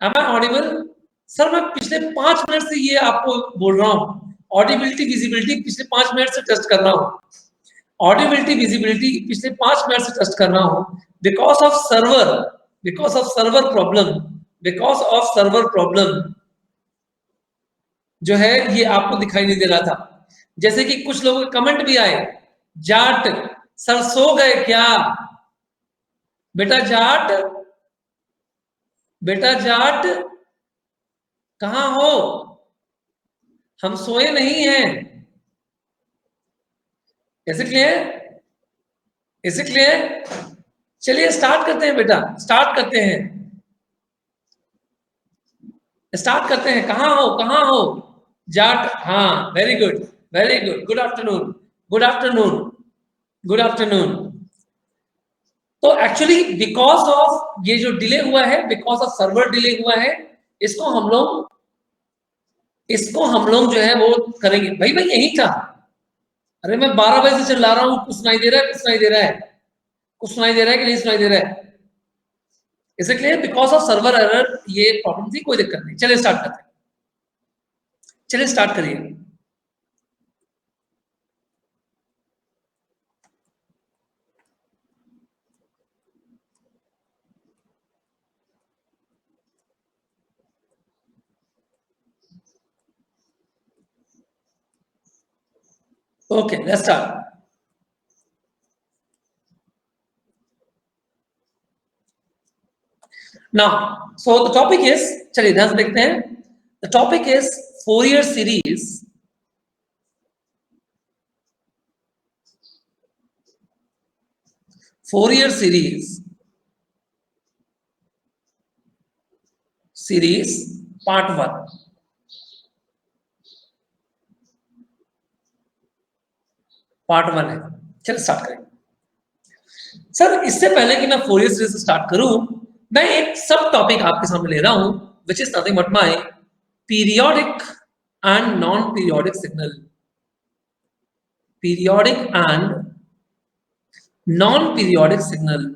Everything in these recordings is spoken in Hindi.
Am I audible? सर मैं पिछले 5 मिनट से ये आपको बोल रहा हूँ, ऑडिबिलिटी विजिबिलिटी पिछले 5 मिनट से टेस्ट कर रहा हूँ, ऑडिबिलिटी विजिबिलिटी पिछले 5 मिनट से टेस्ट कर रहा हूँ, बिकॉज ऑफ सर्वर प्रॉब्लम जो है ये आपको दिखाई नहीं दे रहा था। जैसे कि कुछ लोगों के कमेंट भी आए, जाट सर सो गए क्या? बेटा जाट कहां हो? हम सोए नहीं हैं। ऐसे क्लियर? ऐसे क्लियर? चलिए स्टार्ट करते हैं बेटा, स्टार्ट करते हैं। कहां हो जाट? हाँ, very good, good afternoon, good afternoon. तो एक्चुअली बिकॉज ऑफ ये जो डिले हुआ है, बिकॉज ऑफ सर्वर डिले हुआ है, इसको हम लोग जो है वो करेंगे। भाई यही था। अरे मैं 12 बजे से चिल्ला रहा हूँ, कुछ सुनाई दे रहा है? कुछ सुनाई दे रहा है? कुछ सुनाई दे रहा है कि नहीं सुनाई दे रहा है? इसे clear? Because of server error ये प्रॉब्लम थी, कोई दिक्कत नहीं। चलिए स्टार्ट करते हैं, चलिए स्टार्ट करिए। Okay, let's start. Now, so the topic is, चलिए ध्यान से देखते हैं। The topic is Fourier series. Fourier series part 1. Part 1 है। चलिए स्टार्ट करें। सर इससे पहले कि मैं फोरियर सीरीज स्टार्ट करूं, मैं एक सब टॉपिक आपके सामने ले रहा हूं, which is nothing but my periodic and non periodic signal. Periodic and non periodic signal.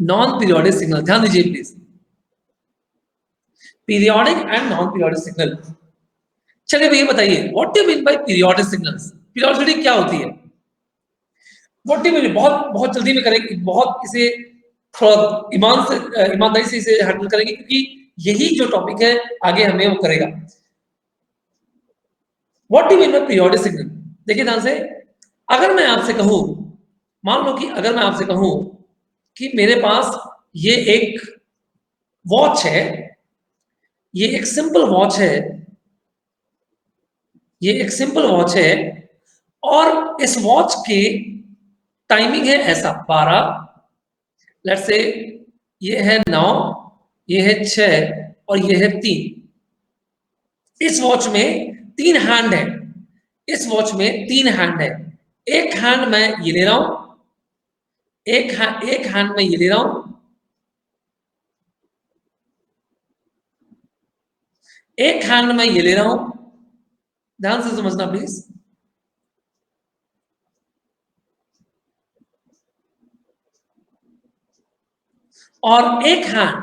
Non periodic signal, ध्यान दीजिए please. Periodic and non periodic signal. चलिए भैया बताइए, what do you mean by periodic signals? Periodicity क्या होती है? What do you mean? बहुत जल्दी में करेंगे, बहुत इसे थोड़ा ईमानदारी से इसे हैंडल करेंगे, क्योंकि यही जो टॉपिक है आगे हमें वो करेगा। What do you mean by periodic signal? देखिए ध्यान से, अगर मैं आपसे कहूं, मान लो कि अगर मैं आपसे कहूं कि मेरे पास ये एक वॉच है, ये एक सिंपल वॉच है, ये एक सिंपल वॉच है, और इस वॉच की टाइमिंग है ऐसा 12, लेट्स से ये है 9, ये है 6 और ये है 3। इस वॉच में 3 हैंड है, इस वॉच में 3 हैंड है। एक हैंड मैं ये ले रहा हूं, एक हैंड में ये ले रहा हूं, एक हैंड में ये ले रहा हूं। ध्यान से समझना प्लीज। और एक हैंड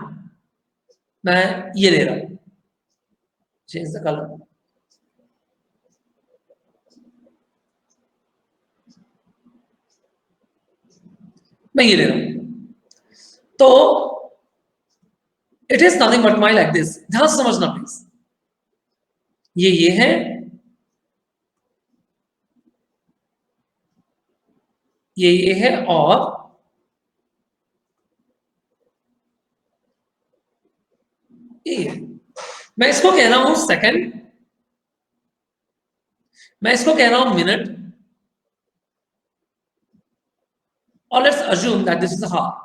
मैं ये ले रहा हूं। Change the colour. मैं ये ले रहा हूं, तो it is nothing but my like this. ध्यान से समझना प्लीज। ये है, ये है, और ये है। मैं इसको कह रहा हूं सेकंड, मैं इसको कह रहा हूं मिनट, और let's assume that this is a half.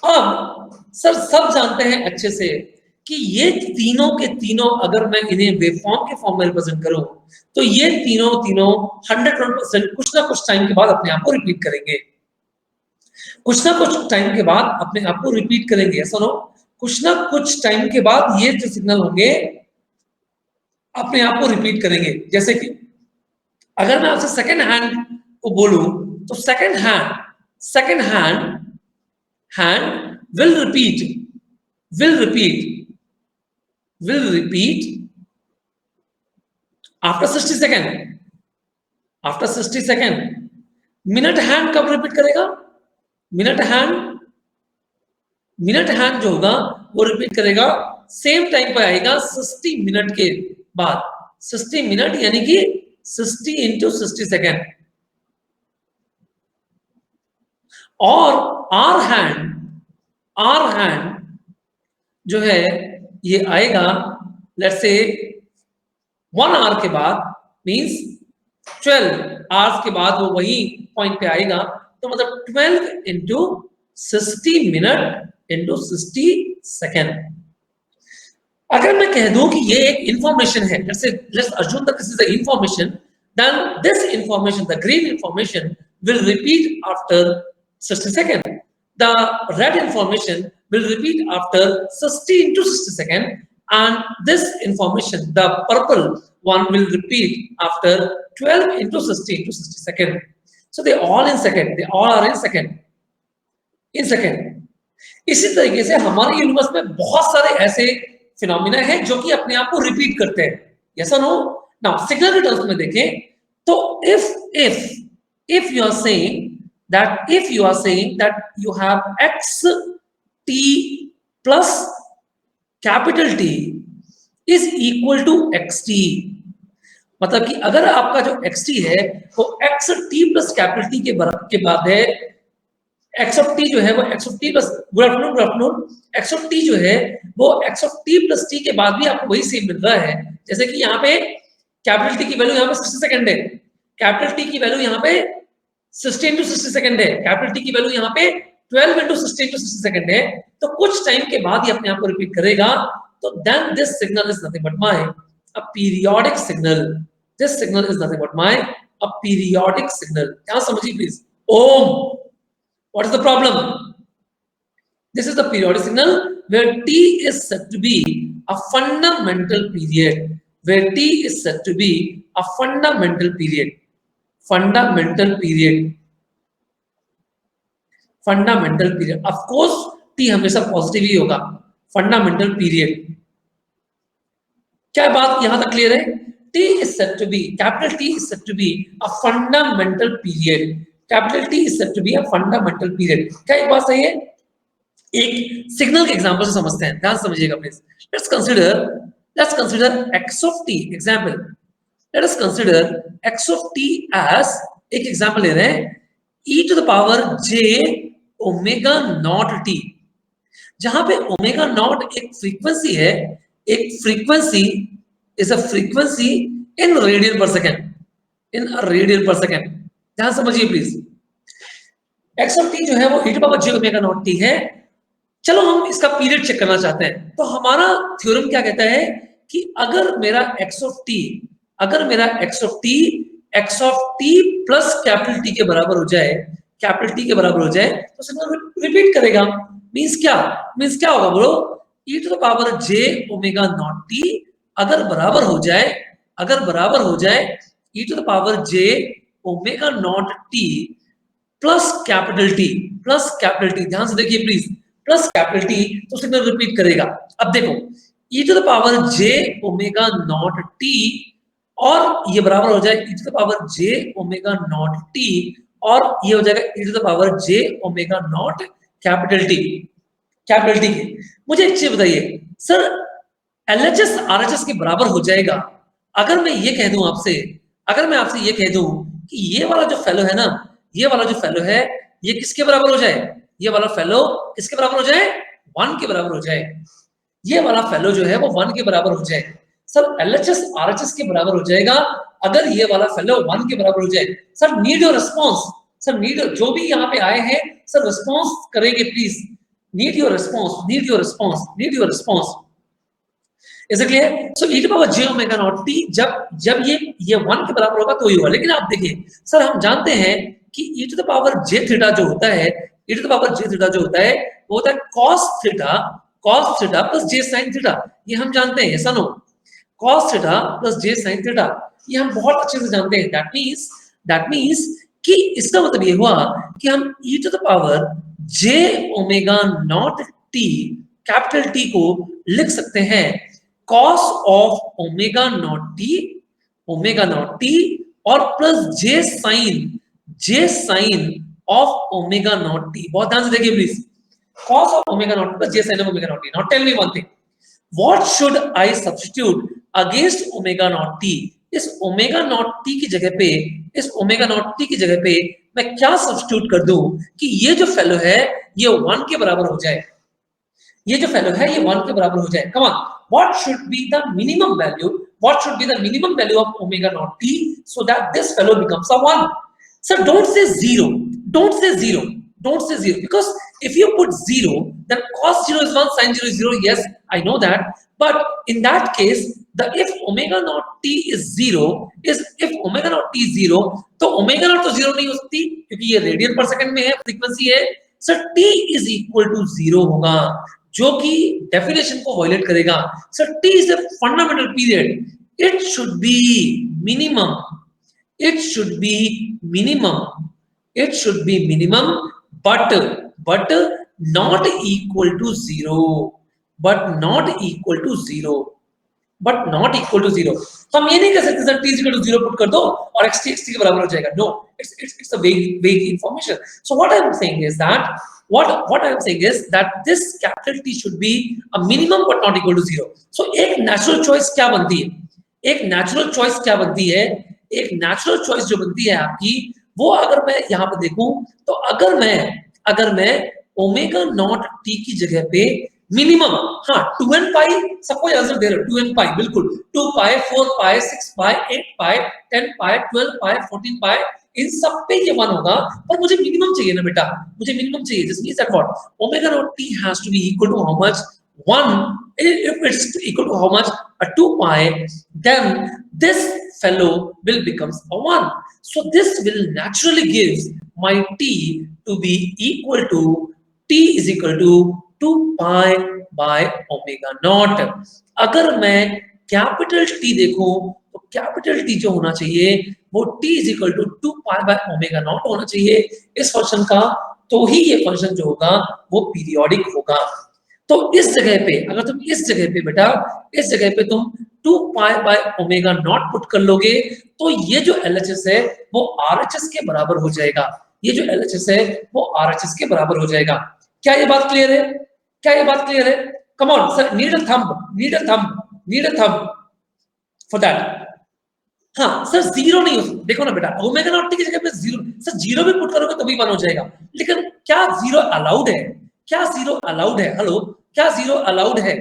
अब सर सब जानते हैं अच्छे से कि ये तीनों के तीनों, अगर मैं इन्हें वेवफॉर्म के फॉर्म में रिप्रेजेंट करूं, तो ये तीनों 100% कुछ ना कुछ टाइम के बाद अपने आप को रिपीट करेंगे। कुछ ना कुछ टाइम के बाद अपने आप को रिपीट करेंगे। सुनो, कुछ ना कुछ टाइम के बाद ये जो सिग्नल होंगे अपने आप को रिपीट करेंगे। जैसे कि अगर मैं आपसे सेकेंड हैंड को बोलूं तो second hand will repeat after 60 second. After 60 second minute hand कब रिपीट करेगा? मिनट हैंड जो होगा वो रिपीट करेगा सेम टाइम पे आएगा 60 मिनट के बाद। 60 मिनट यानी कि 60 इंटू 60 सेकेंड। और आर हैंड जो है ये आएगा लेट्स से 1 आवर के बाद, मींस 12 आवर्स के बाद वो वही पॉइंट पे आएगा। तो मतलब 12 इंटू 60 मिनट इंटू 60 सेकेंड। अगर मैं कह दूं कि ये एक इंफॉर्मेशन है, let's assume that this is the information, then this information, the green information will repeat after 60 seconds. The red information will repeat after 60 into 60 seconds, and this information, the purple one, will repeat after 12 into 60 into 60 seconds. So they all in second, they all are in second. इसी तरीके से हमारे यूनिवर्स में बहुत सारे ऐसे फिनोमिना है जो कि अपने आप को रिपीट करते हैं। यस और नो? नाउ सिग्नल टर्म्स में देखें तो if you are saying that you have x t plus capital T is equal to xt, मतलब कि अगर आपका जो xt है वो x t plus capital T के बाद है, x of t जो है वो x of t plus good afternoon x of t जो है वो x of t plus t के बाद भी आपको वही सेम मिल रहा है। जैसे कि यहाँ पे कैपिटल T की वैल्यू यहाँ पे 60 सेकंड है, कैपिटल T की वैल्यू यहाँ पे 60 into 60 सेकंड है, कैपिटल T की वैल्यू यहाँ पे 12 into 60 into 60 सेकंड है। तो कुछ टाइम के बाद ये अपने आप को रिपीट करेगा। तो then this signal is nothing but my a periodic signal. This signal is nothing but my a periodic signal. क्या समझिए please? Um, what is the problem? This is the periodic signal where T is said to be a fundamental period. Where T is said to be a fundamental period. Fundamental period. Of course, T हमेशा पॉजिटिव ही होगा। Fundamental period. क्या बात यहां तक क्लियर है? T is said to be, capital T is said to be a fundamental period. Capital T is said to be a fundamental period. क्या एक बात सही है? एक सिग्नल के एग्जांपल से समझते हैं, ध्यान समझिएगा please. Let's consider x of t example. Let us consider x of t as, एक एग्जांपल ले रहे हैं, e to the power j omega naught t, जहां पे ओमेगा नॉट एक फ्रीक्वेंसी है, एक frequency is a frequency in radian पर सेकेंड, ध्यान समझिए प्लीज। x of t जो है वो e to the power j omega naught t है। चलो हम इसका पीरियड चेक करना चाहते हैं। तो हमारा थ्योरम क्या कहता है कि अगर मेरा x of t x of t plus capital T के बराबर हो जाए, तो सिग्नल रिपीट करेगा। मींस क्या होगा बोलो? e to the power j omega naught t अगर बराबर हो जाए e to the power j omega naught t plus capital T, ध्यान से देखिए प्लीज, प्लस कैपिटल T, तो सिग्नल रिपीट करेगा। अब देखो e to the power j omega naught t और ये बराबर हो जाए e to the power j omega naught t और ये हो जाएगा e to the power j omega naught capital T के। मुझे एक चीज बताइए सर, LHS RHS के बराबर हो जाएगा अगर मैं ये कह दूं आपसे, कि ये वाला जो फेलो है ना, ये किसके बराबर हो जाए? ये वाला फेलो किसके बराबर हो जाए? 1 के बराबर हो जाए। ये वाला फेलो जो है वो 1 के बराबर हो जाए। सर LHS RHS के बराबर हो जाएगा अगर ये वाला फेलो 1 के बराबर हो जाए। सर नीड योर रिस्पॉन्स, जो भी यहाँ पे आए हैं सर रिस्पॉन्स करेंगे please. Need your response. Is it clear? So e to the power j omega naught t जब ये 1 के बराबर होगा तो ही होगा। लेकिन आप देखिए सर, हम जानते हैं कि e to the power j theta जो होता है, वो होता है cos theta plus j sin theta. ये हम जानते हैं, ऐसा no? cos theta plus j sin theta ये हम बहुत अच्छे से जानते हैं। That means कि इसका मतलब ये हुआ कि हम e to the power j omega naught t capital T को लिख सकते हैं cos of omega naught t और plus j sine of omega naught t। बहुत ध्यान से देखिए please, cos of omega naught plus j sin of omega naught t. Now tell me one thing. What should I substitute against omega naught t? इस ओमेगा नॉट t की जगह पे, इस ओमेगा नॉट t की जगह पे मैं क्या सब्स्टिट्यूट कर दूं कि ये जो फेलो है ये 1 के बराबर हो जाए, ये जो फेलो है ये 1 के बराबर हो जाए। Come on, what should be the minimum value, what should be the minimum value of omega naught t so that this fellow becomes a 1? Sir, don't say 0, don't say 0, don't say 0, because if you put 0 then cos 0 is 1, sin 0 is 0. Yes, I know that, but in that case the if omega naught t is 0 is, if omega naught t is 0 तो omega naught तो 0 नहीं हो सकती क्योंकि ये रेडियन पर सेकंड में है, फ्रीक्वेंसी है। Sir t is equal to 0 होगा जो कि डेफिनेशन को वायलेट करेगा। Sir t is a fundamental period, it should be minimum, it should be minimum, it should be minimum, but not equal to 0, but not equal to 0, but not equal to 0। तो हम ये नहीं कह सकते sir t is equal to 0 put कर दो और x t के बराबर हो जाएगा। No, it's a vague information। So what I am saying is that what I am saying is that this capital T should be a minimum but not equal to 0। So एक natural choice क्या बनती है, एक नेचुरल चॉइस क्या बनती है, एक नेचुरल चॉइस जो बनती है आपकी वो अगर मैं यहां पर देखूं तो अगर मैं ओमेगा नॉट टी की जगह पे मिनिमम, हाँ 2n पाई सबको आंसर दे रहे हो, 2n पाई बिल्कुल, 2 पाई 4 पाई 6 पाई 8 पाई 10 पाई 12 पाई 14 पाई इन सब पे ये 1 होगा, पर मुझे मिनिमम चाहिए ना बेटा, मुझे मिनिमम चाहिए। This means that what omega naught t has to be equal to how much 1, if it's equal to how much a 2 pi, then this fellow will becomes a 1, so this will naturally gives my t to be equal to t is equal to 2 pi by omega naught। अगर मैं कैपिटल T देखूं तो कैपिटल T जो होना चाहिए वो t is equal to 2 pi by omega naught होना चाहिए इस फंक्शन का, तो ही ये फंक्शन जो होगा वो पीरियोडिक होगा। तो इस जगह पे अगर तुम इस जगह पे बेटा इस जगह पे तुम 2 pi by omega naught put कर लोगे तो ये जो LHS है वो RHS के बराबर हो जाएगा, ये जो LHS है वो RHS के बराबर हो जाएगा। क्या ये बात क्लियर है, क्या ये बात क्लियर है? Come on sir, need a thumb for that. हाँ सर जीरो नहीं हो, देखो ना बेटा ओमेगा नॉट टी की जगह पे जीरो, सर जीरो भी पुट करोगे तो भी 1 हो जाएगा, लेकिन क्या जीरो अलाउड है, क्या जीरो अलाउड है? हेलो, क्या जीरो अलाउड है,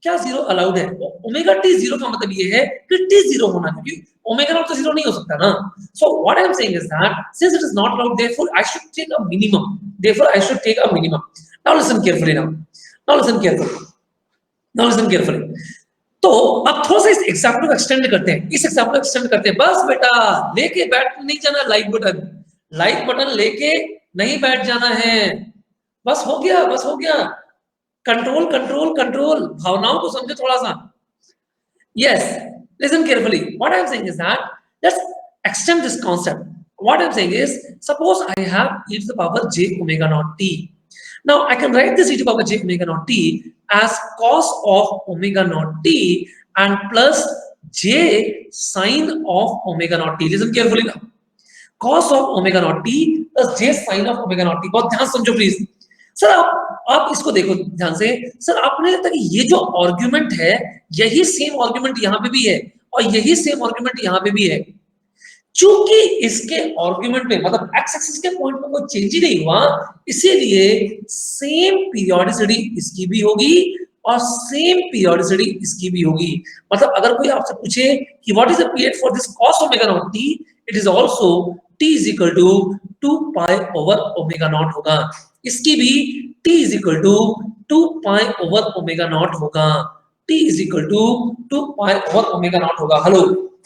क्या जीरो अलाउड है? ओमेगा टी जीरो का मतलब ये है कि टी जीरो होना, क्योंकि ओमेगा नॉट तो जीरो नहीं हो सकता ना। So what I am saying is that since it is not allowed therefore I should take a minimum, therefore I should take a minimum. Now listen carefully, now listen carefully, now listen carefully. तो अब थोड़ा सा इस एग्जांपल को एक्सटेंड करते हैं, इस एग्जांपल को एक्सटेंड करते हैं। बस बेटा लेके बैठ नहीं जाना लाइक बटन लेके नहीं बैठ जाना है, बस हो गया, बस हो गया। कंट्रोल कंट्रोल कंट्रोल, भावनाओं को समझो थोड़ा सा। Yes, listen carefully, what I am saying is that let's extend this concept. What I am saying is suppose I have e to the power j omega naught t। Now I can write this e to the power j omega naught t as cos of omega naught t and plus j sin of omega naught t। Listen carefully now, cos of omega naught t plus j sin of omega naught t। बहुत ध्यान समझो प्लीज। सर आप इसको देखो ध्यान से। सर आपने लगता कि ये जो आर्गुमेंट है यही सेम आर्गुमेंट यहाँ पे भी है और यही सेम आर्गुमेंट यहाँ पे भी है। चूंकि इसके आर्गुमेंट में मतलब एक्स एक्सिस के पॉइंट में कोई चेंज ही नहीं हुआ, इसीलिए सेम पीरियोडिसिटी इसकी भी होगी और सेम पीरियोडिसिटी इसकी भी होगी। मतलब अगर कोई आपसे पूछे कि what is the period for this cos omega naught t, it is also t is equal to 2 pi over omega naught होगा, इसकी भी t is equal to 2 pi over omega naught होगा, t is equal to 2 pi over omega naught होगा। हेलो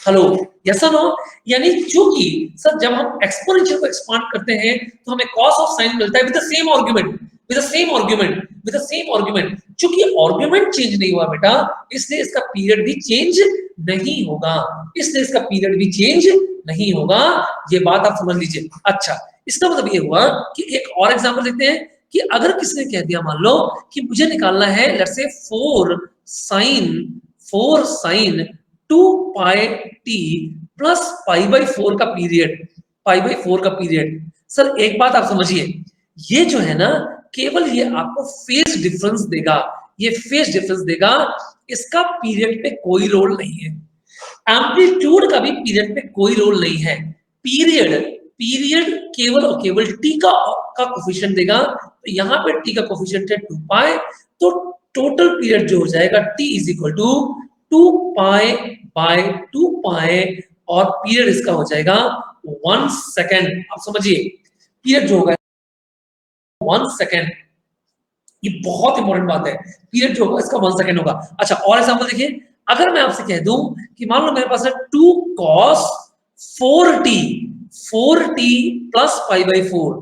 हेलो, यस और नो? यानी चूंकि सर जब हम एक्सपोनेंशियल को एक्सपांड करते हैं तो हमें cos ऑफ sin मिलता है with the same argument, with the same argument, with the same argument. चूंकि आर्गुमेंट चेंज नहीं हुआ बेटा, इसलिए इसका पीरियड भी चेंज नहीं होगा, इसलिए इसका पीरियड भी चेंज नहीं होगा, ये बात आप समझ लीजिए। अच्छा, इसका मतलब ये हुआ कि एक और एग्जांपल देखते हैं कि अगर किसी ने कह दिया मान लो कि मुझे निकालना है let's say 4 sin 2 pi T plus पाई/4 का पीरियड, पाई/4 का पीरियड। सर एक बात आप समझिए, ये जो है ना केवल ये आपको फेज डिफरेंस देगा, ये फेज डिफरेंस देगा, इसका पीरियड पे कोई रोल नहीं है। एम्पलीट्यूड का भी पीरियड पे कोई रोल नहीं है। पीरियड पीरियड केवल और केवल टी का कोफिशिएंट देगा। तो यहाँ पे टी का कोफिशिएंट है 2 पाई, तो टोटल पीरियड जो हो जाएगा t is equal to 2 pi by 2 pi, और पीरियड इसका हो जाएगा 1 सेकेंड। आप समझिए पीरियड जो होगा 1 सेकेंड, ये बहुत इंपॉर्टेंट बात है। पीरियड जो होगा इसका 1 सेकेंड होगा। अच्छा और एग्जांपल देखिए, अगर मैं आपसे कह दूं कि मान लो मेरे पास है 2 cos 4t, 4t plus pi,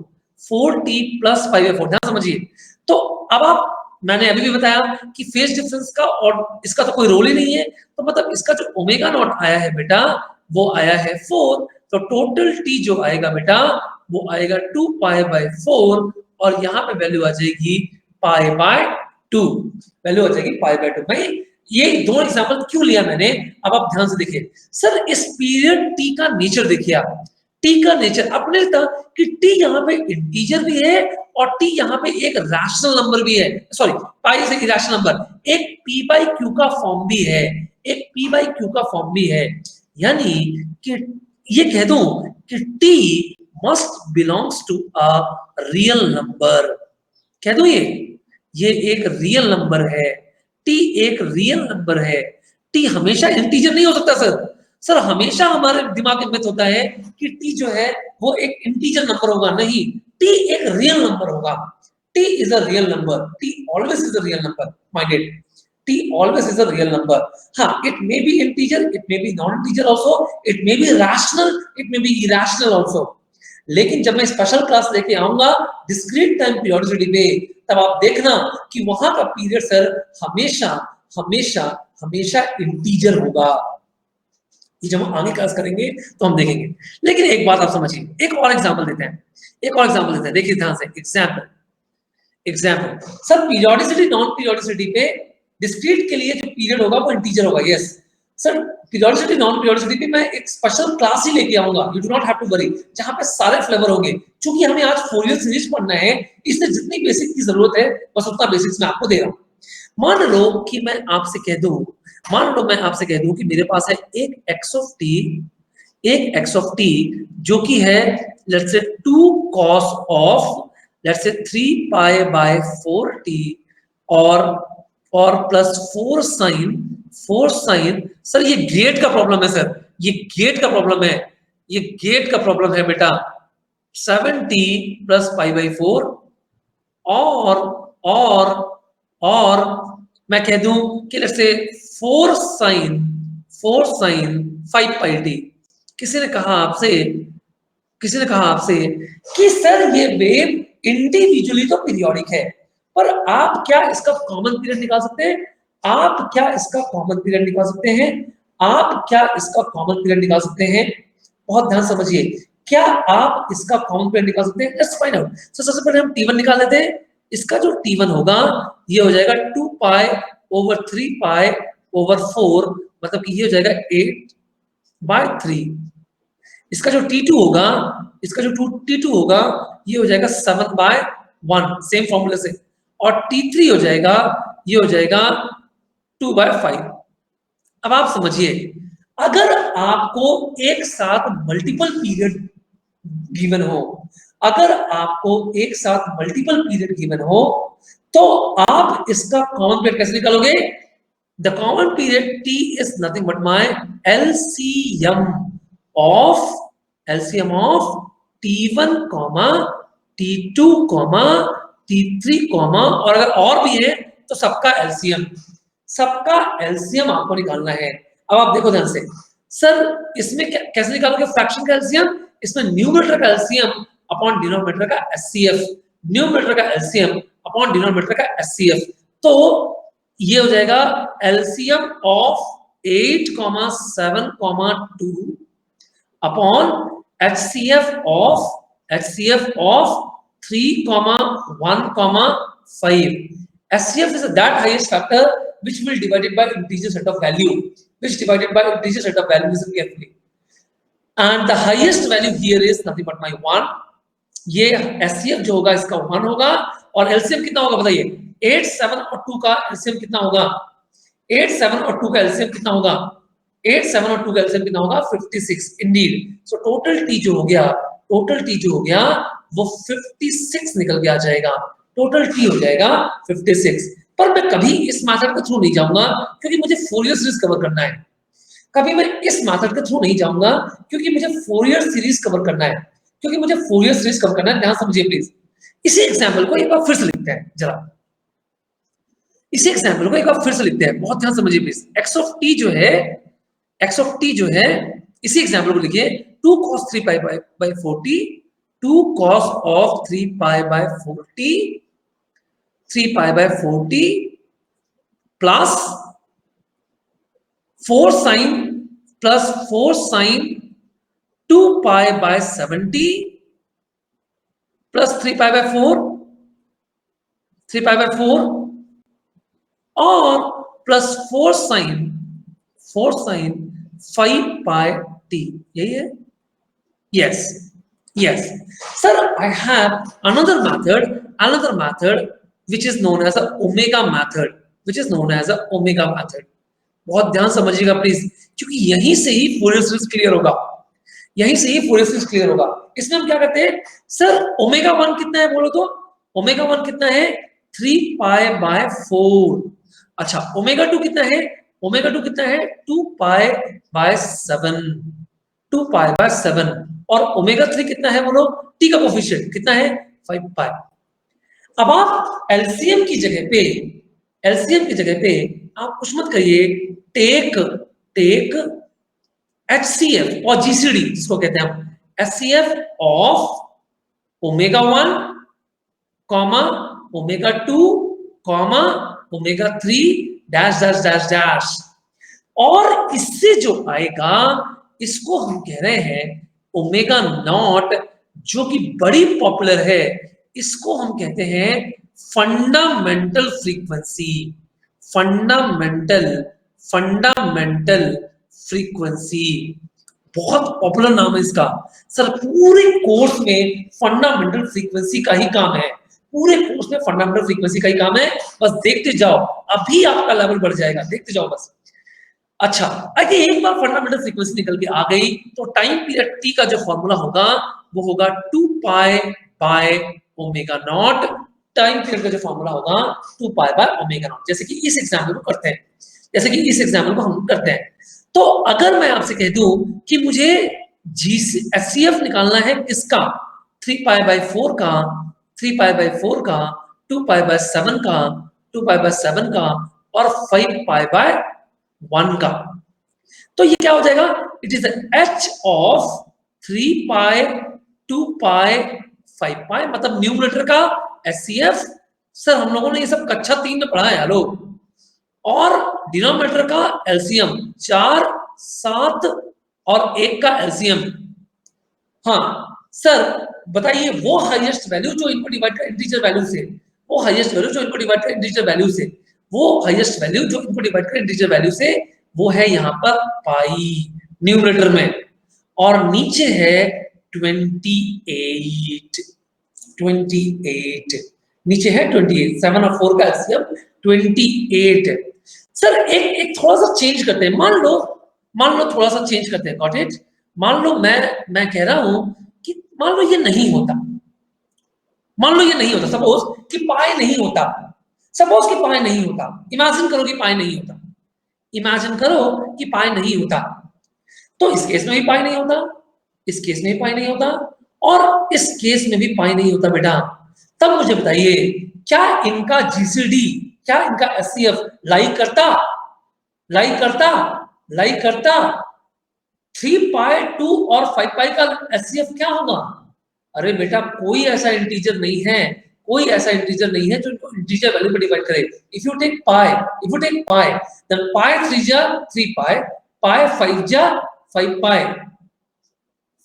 4t plus pi, ध्यान समझिए। तो अब आप, मैंने अभी भी बताया कि फेज डिफरेंस का और इसका तो कोई रोल ही नहीं है, तो मतलब इसका जो ओमेगा नॉट आया है बेटा वो आया है 4, तो टोटल टी जो आएगा बेटा वो आएगा 2 पाई/4, और यहाँ पे वैल्यू आ जाएगी पाई/2, वैल्यू आ जाएगी पाई/2। भाई ये दो एग्जांपल क्यों लिया मैंने, अब आप ध्यान से देखिए। सर इस पीरियड टी का नेचर देखिए आप, टी का नेचर अपने था कि टी यहाँ पे इंटीजर भी है और टी यहाँ पे एक रैशनल नंबर भी है, सॉरी पाई से इरेशनल नंबर, एक p/q का फॉर्म भी है, एक p/q का फॉर्म भी है। यानी कि ये कह दूं कि t must belongs to a real number, कह दो ये एक रियल नंबर है, टी एक रियल नंबर है। टी हमेशा इंटीजर नहीं हो सकता सर। सर हमेशा हमारे दिमाग में होता है कि टी जो है वो एक इंटीजर नंबर होगा, नहीं, टी एक रियल नंबर होगा। T is a real number, T always is a real number, minded, T always is a real number. हाँ, it may be integer, it may be non integer also, it may be rational, it may be irrational also. लेकिन जब मैं स्पेशल क्लास लेके आऊंगा डिस्क्रीट टाइम पीरियोडिसिटी पे, तब आप देखना कि वहां का पीरियड सर हमेशा हमेशा हमेशा इंटीजर होगा। ये जब हम आगे क्लास करेंगे तो हम देखेंगे। लेकिन एक बात आप समझिए, एक और एग्जांपल देते हैं, एक और एग्जांपल देते हैं, देखिए ध्यान से। Example example sir periodicity non periodicity पे डिस्क्रीट के लिए जो पीरियड होगा वो इंटीजर होगा, yes sir. Periodicity non periodicity पे मैं एक स्पेशल क्लास ही लेके आऊंगा, you do not have to worry, जहां पे सारे फ्लेवर होंगे। क्योंकि हमें आज फोरियर सीरीज पढ़ना है, इसलिए जितनी बेसिक की जरूरत है बस उतना बेसिक्स मैं आपको दे रहा हूं। मान लो कि मैं आपसे कह दूं, मान लो मैं आपसे कह दूं कि मेरे पास है एक x ऑफ t, एक x ऑफ t जो कि है let's say 2 cos of let's say 3 pi by 4t, और प्लस 4 साइन। सर ये गेट का प्रॉब्लम है सर, ये गेट का प्रॉब्लम है, ये गेट का प्रॉब्लम है बेटा। 7t प्लस पाई/4, और और और मैं कह दूं कि let's say 4 sign 5 pi T. किसी ने कहा आपसे, किसी ने कहा आपसे कि सर ये वेव इंडिविजुअली तो पीरियोडिक है, पर आप क्या इसका कॉमन पीरियड निकाल सकते हैं? आप क्या इसका कॉमन पीरियड निकाल सकते हैं? आप क्या इसका कॉमन पीरियड निकाल सकते हैं? बहुत ध्यान समझिए, क्या आप इसका कॉमन पीरियड निकाल सकते हैं? Let's find out. सो सबसे पहले हम t1 निकाल लेते हैं। इसका जो t1 होगा ये हो जाएगा 2 पाई ओवर 3 पाई ओवर 4, मतलब कि ये हो जाएगा 8/3। इसका जो T2 होगा, इसका जो T2 होगा ये हो जाएगा 7/1, सेम फॉर्मूले से। और T3 हो जाएगा, ये हो जाएगा 2/5। अब आप समझिए, अगर आपको एक साथ मल्टीपल पीरियड गिवन हो, अगर आपको एक साथ मल्टीपल पीरियड गिवन हो, तो आप इसका कॉमन पीरियड कैसे निकालोगे? The common period T is nothing but my LCM of T1 comma T2 comma T3 comma, और अगर और भी है तो सबका एलसीएम, सबका एलसीएम आपको निकालना है। अब आप देखो ध्यान से, सर इसमें कैसे निकालोगे फ्रैक्शन का एलसीएम? इसमें न्यूमरेटर का एलसीएम अपॉन डिनोमिनेटर का एचसीएफ, न्यूमरेटर का एलसीएम अपॉन डिनोमिनेटर का एचसीएफ। तो ये हो जाएगा LCM of 8, 7, 2 upon HCF of 3, 1, 5. HCF is that highest factor which will divided by integer set of value, which divided by integer set of value. Listen carefully. And the highest value here is nothing but my 1. ये HCF जो होगा इसका 1 होगा और LCM कितना होगा बताइए? 8, 7 और 2 का LCM कितना होगा? 8, 7 और 2 का LCM कितना होगा? 8, 7 और 2 का LCM कितना होगा? 56 इंडीड. सो टोटल T जो हो गया, वो 56 निकल के आ जाएगा. टोटल T हो जाएगा 56. पर मैं कभी इस मेथड के थ्रू नहीं जाऊंगा क्योंकि मुझे फोरियर सीरीज कवर करना है. कभी मैं इस मेथड के थ्रू नहीं जाऊंगा क्योंकि मुझे फोरियर सीरीज कवर करना है. ध्यान समझिए प्लीज. इसी एग्जांपल को एक बार फिर से लिखते हैं जरा. बहुत ध्यान समझिए प्लीज. x of t जो है इसी एग्जांपल को लिखिए. 2 cos 3 pi by 40, 2 cos of 3 pi by 40, 3 pi by 40 plus 4 sin 2 pi by 70 plus 3 pi by 4 और plus 4 sin 5 pi t. यही है? Yes. Sir, I have another method which is known as a omega method. बहुत ध्यान समझिएगा प्लीज, क्योंकि यहीं से ही फोरियर सीरीज क्लियर होगा. इसमें हम क्या करते हैं? सर ओमेगा 1 कितना है बोलो तो? ओमेगा 1 कितना है? 3 पाई बाय 4. अच्छा, ओमेगा 2 कितना है? 2 पाई बाय 7. और ओमेगा 3 कितना है बोलो? टी का कोफिशिएंट कितना है? 5 पाई. अब आप एलसीएम की जगह पे आप कुछ मत करिए. टेक HCF और GCD जिसको कहते हैं हम, HCF of omega 1, omega 2, omega 3 dash. और इससे जो आएगा इसको हम कह रहे हैं ओमेगा नॉट, जो कि बड़ी पॉपुलर है. इसको हम कहते हैं फंडामेंटल फ्रीक्वेंसी. बहुत पॉपुलर नाम है इसका. सर पूरे कोर्स में फंडामेंटल फ्रीक्वेंसी का ही काम है. बस देखते जाओ, अभी आपका लेवल बढ़ जाएगा. देखते जाओ बस. अच्छा, अगर एक बार फंडामेंटल फ्रीक्वेंसी निकल के आ गई तो टाइम पीरियड टी का जो फॉर्मूला होगा वो होगा 2 pi by omega naught. Time period का जो फॉर्मूला होगा 2 पाई बाय ओमेगा नॉट. जैसे कि इस एग्जांपल को हम करते हैं. तो अगर मैं आपसे कह दूं कि मुझे HCF निकालना है किसका? 3 पाई बाय 4 का, 2 पाई बाय 7 का और 5 पाई बाय 1 का. तो ये क्या हो जाएगा? इट इज H ऑफ 3 पाई, 2 पाई, 5 पाई, मतलब न्यूमरेटर का HCF. सर हम लोगों ने ये सब कक्षा 3 में पढ़ा है यारो. और डिनोमिनेटर का LCM 4, 7 और 1 का LCM. हाँ सर बताइए, वो हाईएस्ट वैल्यू जो इनको डिवाइड कर इंटीजर वैल्यू से, वो हाईएस्ट वैल्यू जो इनको डिवाइड कर इंटीजर वैल्यू से, वो है यहाँ पर पाई न्यूमरेटर में. और नीचे है 28. नीचे है 28. 7 और 4 का LCM 28. सर एक थोड़ा सा चेंज करते हैं. मान लो थोड़ा सा चेंज करते हैं. Got it? मान लो मैं कह रहा हूं कि मान लो ये नहीं होता. सपोज कि पाई नहीं होता. इमेजिन करो कि पाई नहीं होता. तो इस केस में भी पाई नहीं होता, इस केस में भी पाई नहीं होता और इस केस में भी पाई नहीं होता बेटा. तब मुझे बताइए, क्या इनका GCD, क्या इनका HCF लाइक करता? 3 पाई, 2 और 5 पाई का HCF क्या होगा? अरे बेटा, कोई ऐसा इंटीजर नहीं है जो इंटीजर वैल्यू में डिवाइड करे. If you take pi, then pi 3 जा 3 पाई, पाई 5 जा 5 पाई.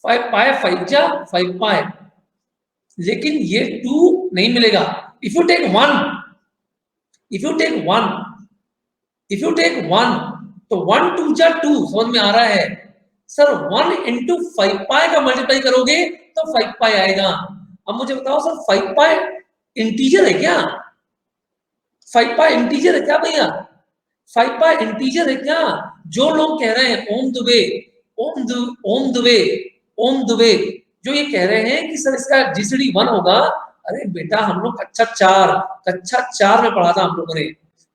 5 पाई 5 जा 5 पाई, लेकिन ये 2 नहीं मिलेगा। If you take 1, if you take 1, if you take 1, तो 1 2 जा 2, समझ में आ रहा है सर? 1 इंटू 5 पाई का मल्टीप्लाई करोगे तो 5 पाई आएगा। अब मुझे बताओ सर, 5 पाई इंटीजर है क्या? 5 पाई इंटीजर है क्या भैया? 5 पाई इंटीजर है क्या? जो लोग कह रहे हैं ओम दुबे, ओम दुबे, ओम दुबे, जो ये कह रहे हैं कि सर इसका जीसीडी 1 होगा, अरे बेटा हम लोग कक्षा 4 में पढ़ा था हम लोगों ने,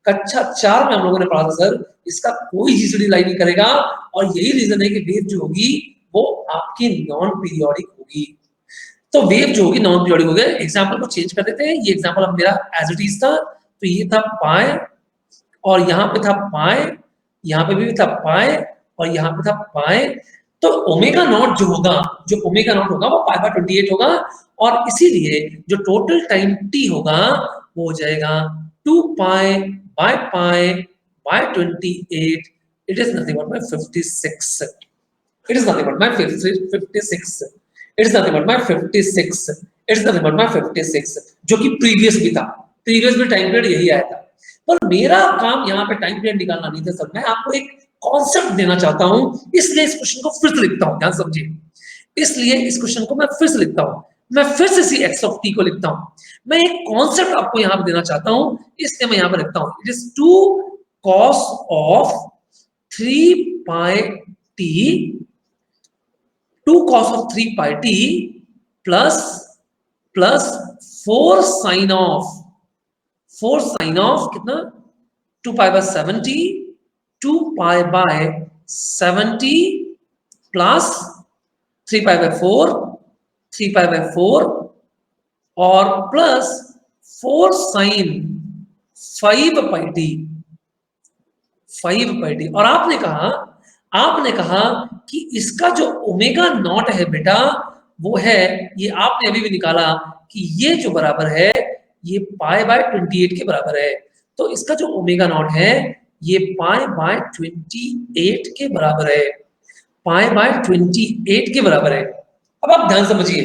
कक्षा 4 में हम लोगों ने पढ़ा था सर, इसका कोई जीसीडी लाई नहीं करेगा। और यही रीजन है कि वेव जो होगी वो आपकी नॉन पीरियोडिक होगी। तो वेव जो होगी नॉन पीरियोडिक होगी। एग्जांपल को चेंज कर देते हैं। ये एग्जांपल अब मेरा एज इट इज था, तो ये था पाए, और यहाँ पे था पाए, यहाँ पे भी था पाए, और यहाँ पे था पाए। तो ओमेगा नॉट जो होगा, जो ओमेगा नॉट होगा वो पाई बाय 28 होगा, और इसीलिए जो टोटल टाइम टी होगा वो हो जाएगा 2 pi bye 28। It is nothing but my 56। It is nothing but my 56। It is nothing but my 56। It is nothing but my 56, जो कि प्रीवियस भी था, प्रीवियस भी टाइम पीरियड यही आया था। पर मेरा काम यहाँ पे टाइम पीरियड निकालना नहीं था सर, मैं आपको एक कॉन्सेप्ट देना चाहता हूं, इसलिए इस क्वेश्चन को फिर से लिखता हूं, ध्यान समझिए। इसलिए इस क्वेश्चन को मैं फिर से लिखता हूं, मैं फिर से सी एक्स ऑफ टी को लिखता हूं। मैं एक कॉन्सेप्ट आपको यहाँ पे देना चाहता हूं, इसलिए मैं यहाँ पे लिखता हूं, it is 2 cos of 3 pi T, 2 cos of 3 pi t plus 4 sin of कितना, 2 pi by 70, 2 pi by 70 plus 3 pi by 4, 3 pi by 4, और plus 4 sin 5 pi t, 5 pi t। और आपने कहा कि इसका जो ओमेगा नॉट है बेटा वो है, ये आपने अभी भी निकाला कि ये जो बराबर है ये पाई बाय 28 के बराबर है। तो इसका जो ओमेगा नॉट है ये पाई बाय 28 के बराबर है, पाई बाय 28 के बराबर है। अब आप ध्यान समझिए,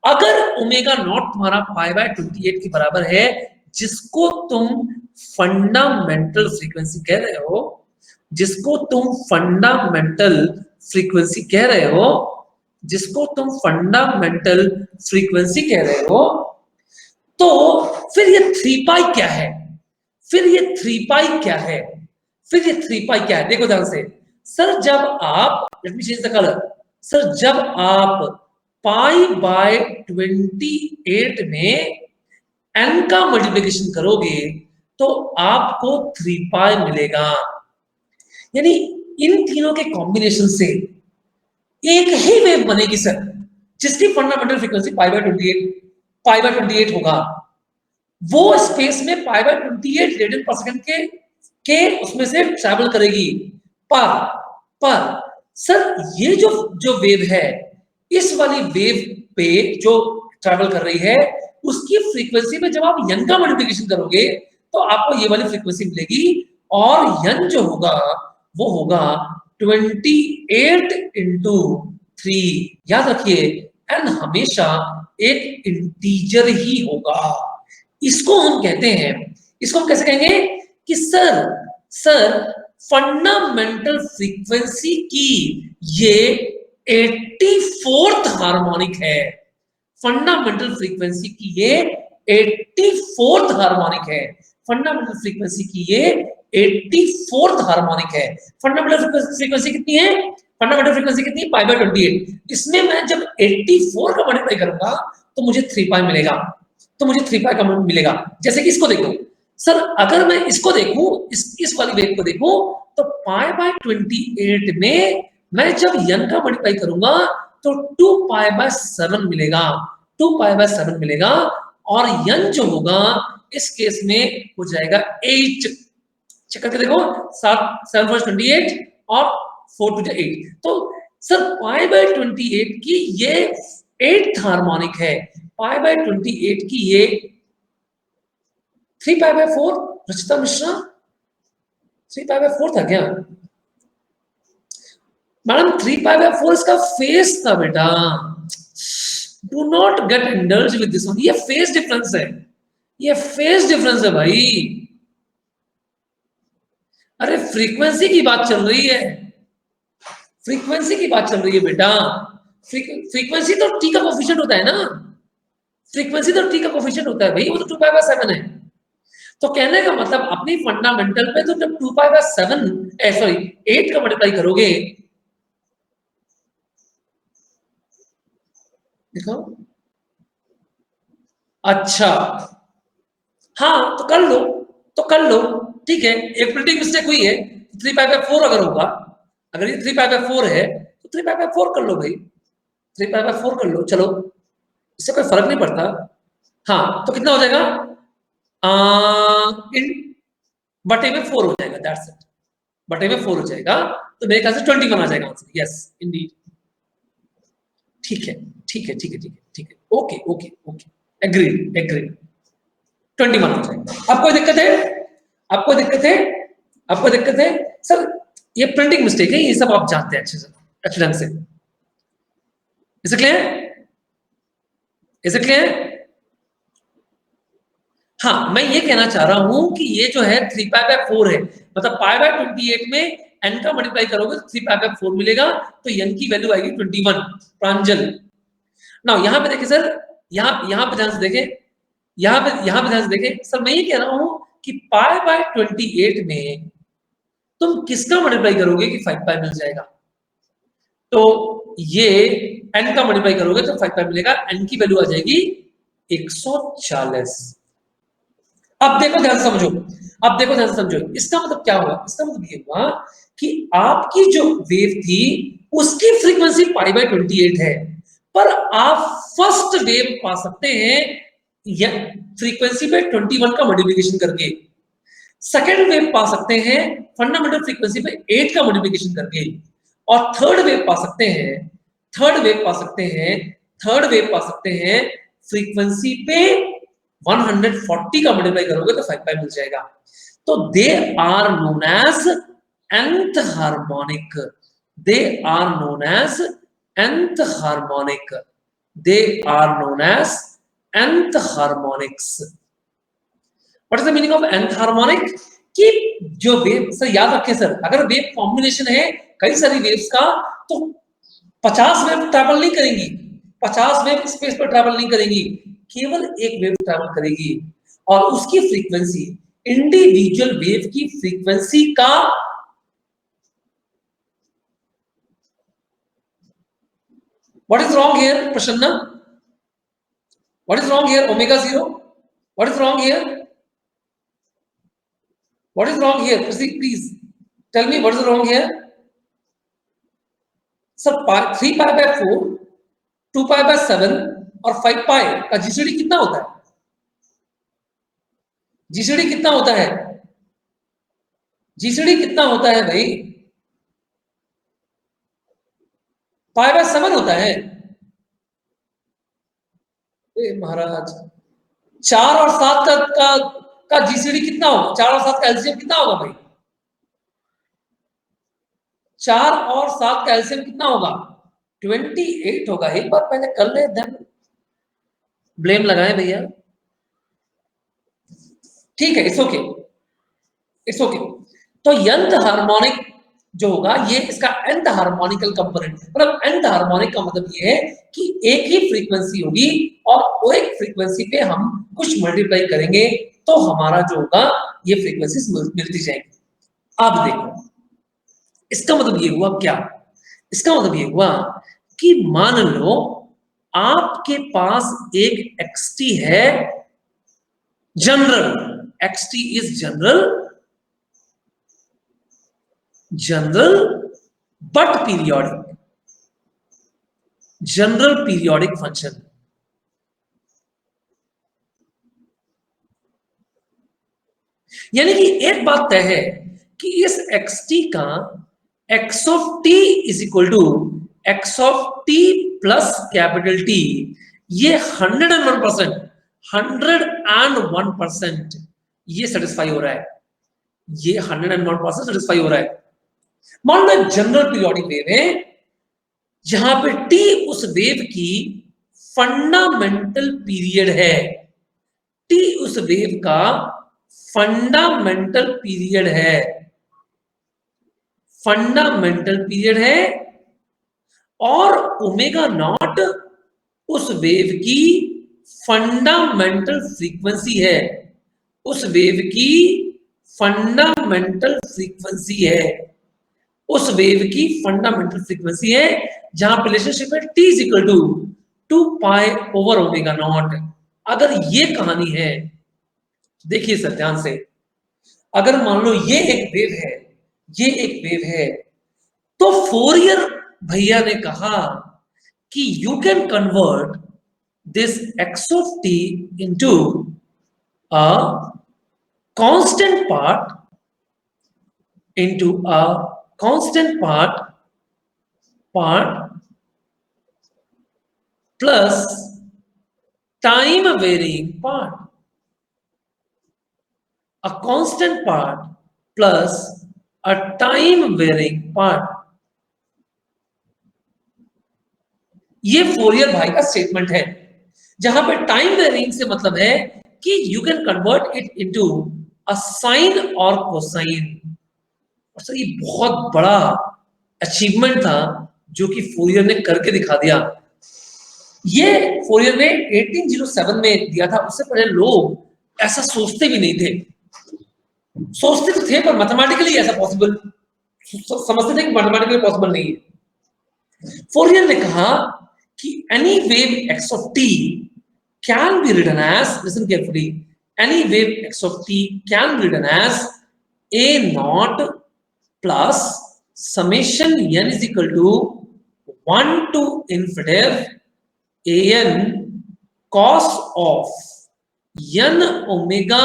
अगर ओमेगा नॉट तुम्हारा पाई बाय 28 के बराबर है, जिसको तुम फंडामेंटल फ्रीक्वेंसी कह रहे हो, जिसको तुम फंडामेंटल फ्रीक्वेंसी कह रहे हो, जिसको तुम फंडामेंटल फ्रीक्वेंसी कह रहे हो, तो फिर ये 3 पाई क्या है? फिर ये 3 पाई क्या है? फिर ये 3 पाई क्या है? देखो ध्यान से सर, जब आप, let me change the colour, sir जब आप पाई बाय 28 में n का मल्टीप्लिकेशन करोगे तो आपको 3 पाई मिलेगा। यानी इन तीनों के कॉम्बिनेशन से एक ही वेव बनेगी सर, जिसकी फंडामेंटल फ्रीक्वेंसी पाई बाय 28 होगा। वो स्पेस में पाई बाय 28 रेडियन पर सेकंड के उसमें से ट्रैवल करेगी। पर सर ये जो जो वेव है, इस वाली वेव पे जो ट्रैवल कर रही है, उसकी फ्रीक्वेंसी में जब आप n का मल्टीप्लिकेशन करोगे तो आपको ये वाली फ्रीक्वेंसी मिलेगी, और n जो होगा वो होगा 28 इंटू 3। याद रखिए n हमेशा एक इंटीजर ही होगा। इसको हम कहते हैं, इसको हम कैसे कहेंगे कि सर फंडामेंटल फ्रीक्वेंसी की ये 84th हार्मोनिक है। फंडामेंटल फ्रीक्वेंसी की ये 84th हार्मोनिक है। फंडामेंटल फ्रीक्वेंसी की ये 84th हार्मोनिक है। फंडामेंटल फ्रीक्वेंसी कितनी है? फंडामेंटल फ्रीक्वेंसी कितनी है? Pi by 28। इसमें मैं जब 84 का मल्टीप्लाई करूंगा तो मुझे 3 पाई मिलेगा, तो मुझे 3 पाई का मिलेगा। जैसे कि इसको देखो सर, अगर मैं इसको देखूं, इस वाली वेव को देखूं, तो पाई बाय 28 में मैं जब n का मल्टीप्लाई करूंगा तो 2 पाई बाय 7 मिलेगा, 2 पाई बाय 7 मिलेगा। और n जो होगा इस केस में हो जाएगा 8। चेक करके देखो, 7 4 28 और 4 2 8। तो सर पाई बाय 28 की ये 8th हार्मोनिक है, पाई बाय 28 की ये 3 pi by 4। Rachita Mishra 3 pi by 4 था क्या? मैडम 3π/4 इसका फेस था बेटा, do not gate indulge with this one, ये फेस डिफरेंस है, ये फेस डिफरेंस है भाई। अरे फ्रीक्वेंसी की बात चल रही है, फ्रीक्वेंसी की बात चल रही है बेटा। फ्रीक्वेंसी तो टी का कोफिशिएंट होता है ना, फ्रीक्वेंसी तो टी का कोफिशिएंट होता है भाई, वो तो 2π/7 है। तो कहने का मतलब अपनी फंडामेंटल पे तो जब 2π/7 सॉरी 8 का मल्टीप्लाई करोगे, देखो अच्छा, हाँ तो कर लो, तो कर लो, ठीक है, एक प्रिंटिंग मिस्टेक हुई है, 3π/4 अगर होगा, अगर ये 3π/4 है तो 3π/4 कर लो भाई, 3π/4 कर लो, चलो इससे कोई फर्क नहीं पड़ता। हाँ तो कितना हो जाएगा, इन बटे में 4 हो जाएगा, दैट्स इट, बटे में 4 हो जाएगा, तो मेरे ख्याल से 21 आ जाएगा आंसर, यस इंडीड। ठीक है ठीक है ठीक है ठीक है ठीक है, okay okay okay, agreed agreed, 21 हो जाएगा। आपको दिक्कत है, आपको दिक्कत है, आपको दिक्कत है सर, ये प्रिंटिंग मिस्टेक है, ये सब आप जानते हैं अच्छे से, अच्छे ढंग से, इसे क्लियर, इसे क्लियर। हाँ मैं ये कहना चाह रहा हूं कि ये जो है 3π/4 है, मतलब π/28 में n का मल्टीप्लाई करोगे तो 3π/4 मिलेगा, तो n की वैल्यू आएगी 21, प्रांजल। ना यहाँ पे देखिए सर, यहाँ पे ध्यान से देखें, यहाँ पे ध्यान से देखें सर, मैं ये कह रहा हूं कि π/28 में तुम किसका मल्टीप्लाई करोगे कि 5π मिल जाएगा, तो ये n का मल्टीप्लाई करोगे तो 5π मिलेगा, n की वैल्यू आ जाएगी 140। अब देखो ध्यान से समझो, अब देखो ध्यान से समझो, इसका मतलब क्या हुआ, इसका मतलब ये हुआ कि आपकी जो वेव थी उसकी फ्रीक्वेंसी π/28 है, पर आप फर्स्ट वेव पा सकते हैं या फ्रीक्वेंसी पे 21 का मल्टीप्लिकेशन करके, सेकेंड वेव पा सकते हैं फंडामेंटल फ्रीक्वेंसी पे 8 का मल्टीप्लिकेशन करके, और थर्ड वेव पा सकते हैं, थर्ड वेव पा सकते हैं, थर्ड वेव पा सकते हैं फ्रीक्वेंसी पे 140 का मल्टीप्लाई करोगे तो 5π मिल जाएगा। तो they are known as nth harmonic, they are known as nth harmonic, they are known as nth harmonics. What is the meaning of nth harmonic, कि जो वेव, सर याद रखें सर, अगर वेव कॉम्बिनेशन है कई सारी वेव्स का, तो 50 वेव ट्रैवल नहीं करेंगी, 50 वेव स्पेस पर ट्रैवल नहीं करेंगी, केवल एक वेव ट्रैवल करेगी, और उसकी फ्रीक्वेंसी इंडिविजुअल वेव की फ्रीक्वेंसी का what is wrong here Prasanna, what is wrong here omega 0, what is wrong here, what is wrong here please tell me what is wrong here. Sir 3π/4, 2π/7 और 5π का जीसीडी कितना होता है, जीसीडी कितना होता है, जीसीडी कितना होता है भाई, π/7 होता है। महाराज 4 और 7 का जीसीडी कितना होगा, 4 और 7 का एलसीएम कितना होगा भाई, 4 और 7 का एलसीएम कितना होगा, 28 होगा। एक बार पहले कर ले, देन ब्लेम लगाए भैया, ठीक है, इट्स ओके, इट्स ओके। तो nth हार्मोनिक जो होगा ये इसका nth हार्मोनिकल कंपोनेंट, मतलब nth हार्मोनिक का मतलब ये है कि एक ही फ्रीक्वेंसी होगी और वो एक फ्रीक्वेंसी पे हम कुछ मल्टीप्लाई करेंगे तो हमारा जो होगा ये फ्रीक्वेंसीज मिलती जाएंगी। अब देखो इसका मतलब ये हुआ क्या, इसका मतलब ये हुआ कि मान लो आपके पास एक xt है, general, xt is general, general but periodic, general periodic function. यानी कि एक बात तय है कि इस xt का x of t is equal to x of t plus capital T, ये 101%, 101% ये सेटिस्फाई हो रहा है, ये 101% सेटिस्फाई हो रहा है। मान लो जनरल पीरियोडिक वेव है जहां पे टी उस वेव की फंडामेंटल पीरियड है, टी उस वेव का फंडामेंटल पीरियड है, फंडामेंटल पीरियड है, और ओमेगा नॉट उस वेव की फंडामेंटल फ्रीक्वेंसी है, उस वेव की फंडामेंटल फ्रीक्वेंसी है, उस वेव की फंडामेंटल फ्रीक्वेंसी है, जहां पे रिलेशनशिप है t is equal to 2 pi over omega naught. अगर ये कहानी है, देखिए सर ध्यान से, अगर मान लो ये एक वेव है, ये एक वेव है, तो फोरियर भैया ने कहा कि you can convert this x of T into a constant part, into a constant part plus time varying part, a constant part plus a time varying part। ये फोरियर भाई का स्टेटमेंट है, जहां पे टाइम वेरिंग से मतलब है कि you can convert it into a sine और कोसाइन। और सर ये बहुत बड़ा अचीवमेंट था जो कि फोरियर ने करके दिखा दिया। ये फोरियर ने 1807 में दिया था, उससे पहले लोग ऐसा सोचते भी नहीं थे, सोचते तो थे पर मैथमेटिकली ऐसा पॉसिबल समझते थे कि मैथमेटिकली पॉसिबल नहीं है। फोरियर ने कहा कि any wave x of t can be written as, listen carefully, any wave x of t can be written as a naught plus summation n is equal to 1 to infinitive an cos of n omega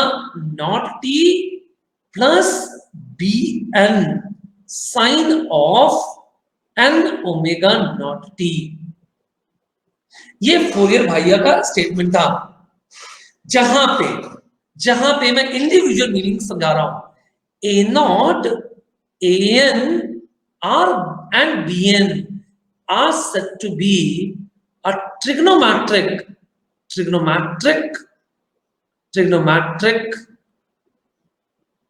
naught t plus bn sin of n omega naught t। ये फोरियर भैया का स्टेटमेंट था, जहां पे मैं इंडिविजुअल मीनिंग समझा रहा हूं। A not, A N R and B N are said to be a trigonometric trigonometric trigonometric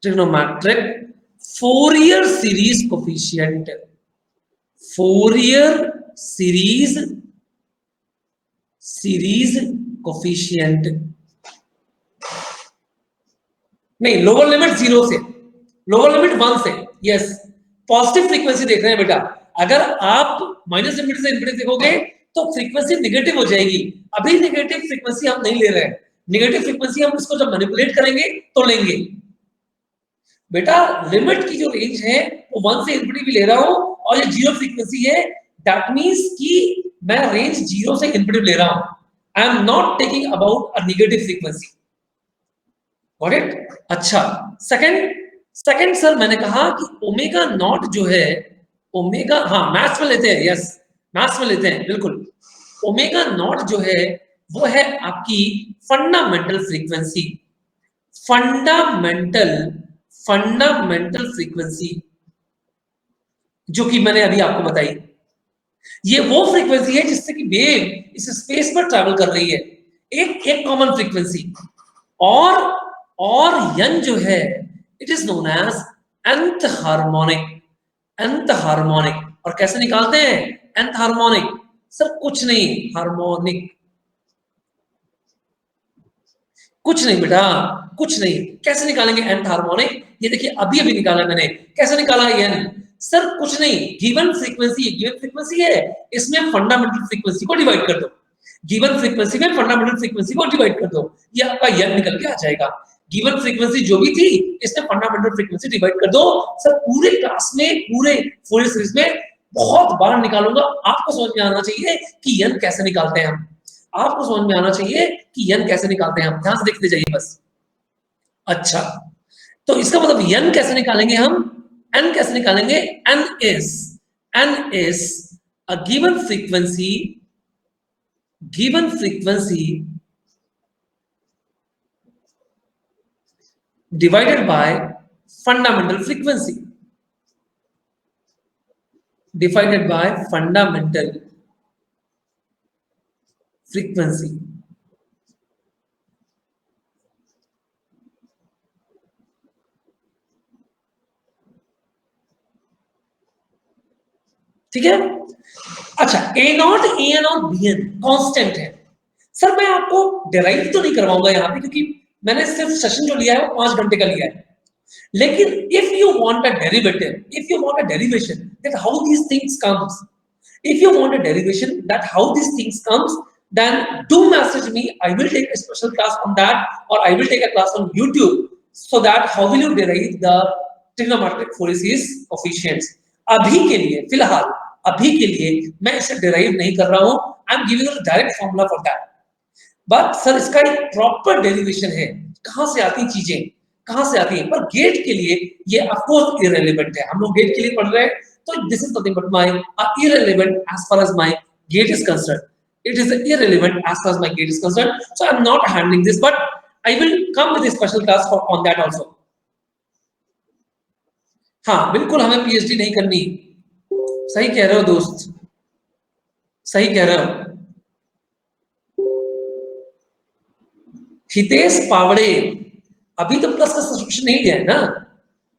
trigonometric Fourier series coefficient, Fourier series coefficient। नहीं, लोअर लिमिट 0 से, लोअर लिमिट 1 से, यस, पॉजिटिव फ्रीक्वेंसी देख रहे हैं बेटा। अगर आप माइनस लिमिट से इनफिनिटी देखोगे तो फ्रीक्वेंसी नेगेटिव हो जाएगी। अभी नेगेटिव फ्रीक्वेंसी हम नहीं ले रहे हैं, नेगेटिव फ्रीक्वेंसी हम इसको जब मैनिपुलेट करेंगे तो लेंगे बेटा। लिमिट की जो रेंज है वो 1 से इनफिनिटी भी ले रहा हूं, और ये जीरो फ्रीक्वेंसी है, दैट मींस कि मैं रेंज 0 से इनफिनिटी ले रहा हूं। I am not taking about a negative frequency, got it. अच्छा, सेकंड सर मैंने कहा कि ओमेगा नॉट जो है, ओमेगा, हाँ मैथ्स में लेते हैं, यस मैथ्स में लेते हैं बिल्कुल। ओमेगा नॉट जो है वो है आपकी fundamental frequency, fundamental fundamental frequency जो कि मैंने अभी आपको बताई। ये वो फ्रीक्वेंसी है जिससे कि वेव इस स्पेस पर ट्रैवल कर रही है, एक कॉमन फ्रीक्वेंसी। और n जो है it is known as nth harmonic, nth harmonic. और कैसे निकालते हैं nth हार्मोनिक? सर कुछ नहीं, हार्मोनिक कुछ नहीं बेटा, कुछ नहीं। कैसे निकालेंगे nth हार्मोनिक? ये देखिए अभी अभी निकाला मैंने। कैसे निकाला n? सर कुछ नहीं, गिवन फ्रीक्वेंसी है, इसमें फंडामेंटल फ्रीक्वेंसी को डिवाइड कर दो, गिवन फ्रीक्वेंसी में फंडामेंटल फ्रीक्वेंसी को डिवाइड कर दो, ये आपका n निकल के आ जाएगा। गिवन फ्रीक्वेंसी जो भी थी इसमें फंडामेंटल फ्रीक्वेंसी डिवाइड कर दो। सर पूरे क्लास में, पूरे फोरियर सीरीज में बहुत बार निकालूंगा, आपको समझ में आना चाहिए कि n कैसे निकालते हैं हम, आपको समझ में आना चाहिए कि n कैसे निकालते हैं हम, ध्यान से देखते जाइए बस। अच्छा, तो इसका मतलब n कैसे निकालेंगे हम? n कैसे निकालेंगे? n is a given frequency divided by fundamental frequency। divided by fundamental frequency. ठीक है। अच्छा, ए नॉट, ए एन और बी एन कॉन्स्टेंट है। सर मैं आपको डेराइव तो नहीं करवाऊंगा यहाँ पे, क्योंकि मैंने सिर्फ सेशन जो लिया है वो 5 घंटे का लिया है। लेकिन if you want a derivative, if you want a derivation that how these things comes, if you want a derivation that how these things comes, then do message me. I will take a special class on that, or I will take a class on YouTube, so that how will you derive the trigonometric forces coefficients. अभी के लिए, फिलहाल अभी के लिए मैं इसे derive नहीं कर रहा हूं, I am giving you the direct formula for that. But sir इसका एक प्रॉपर डेरिवेशन है, कहां से आती चीजें, कहां से आती है, पर गेट के लिए ये ऑफ कोर्स इररिलेवेंट है। हम लोग गेट के लिए पढ़ रहे हैं, तो this is nothing but my irrelevant as far as my GATE is concerned, it is irrelevant as far as my gate is concerned, so I'm not handling this, but I will come with a special class for on that also. हाँ बिल्कुल, हमें पीएचडी नहीं करनी। सही कह रहे हो दोस्त, सही कह रहे हो। हितेश पावड़े, अभी तो प्लस का सब्सक्रिप्शन नहीं लिया है ना,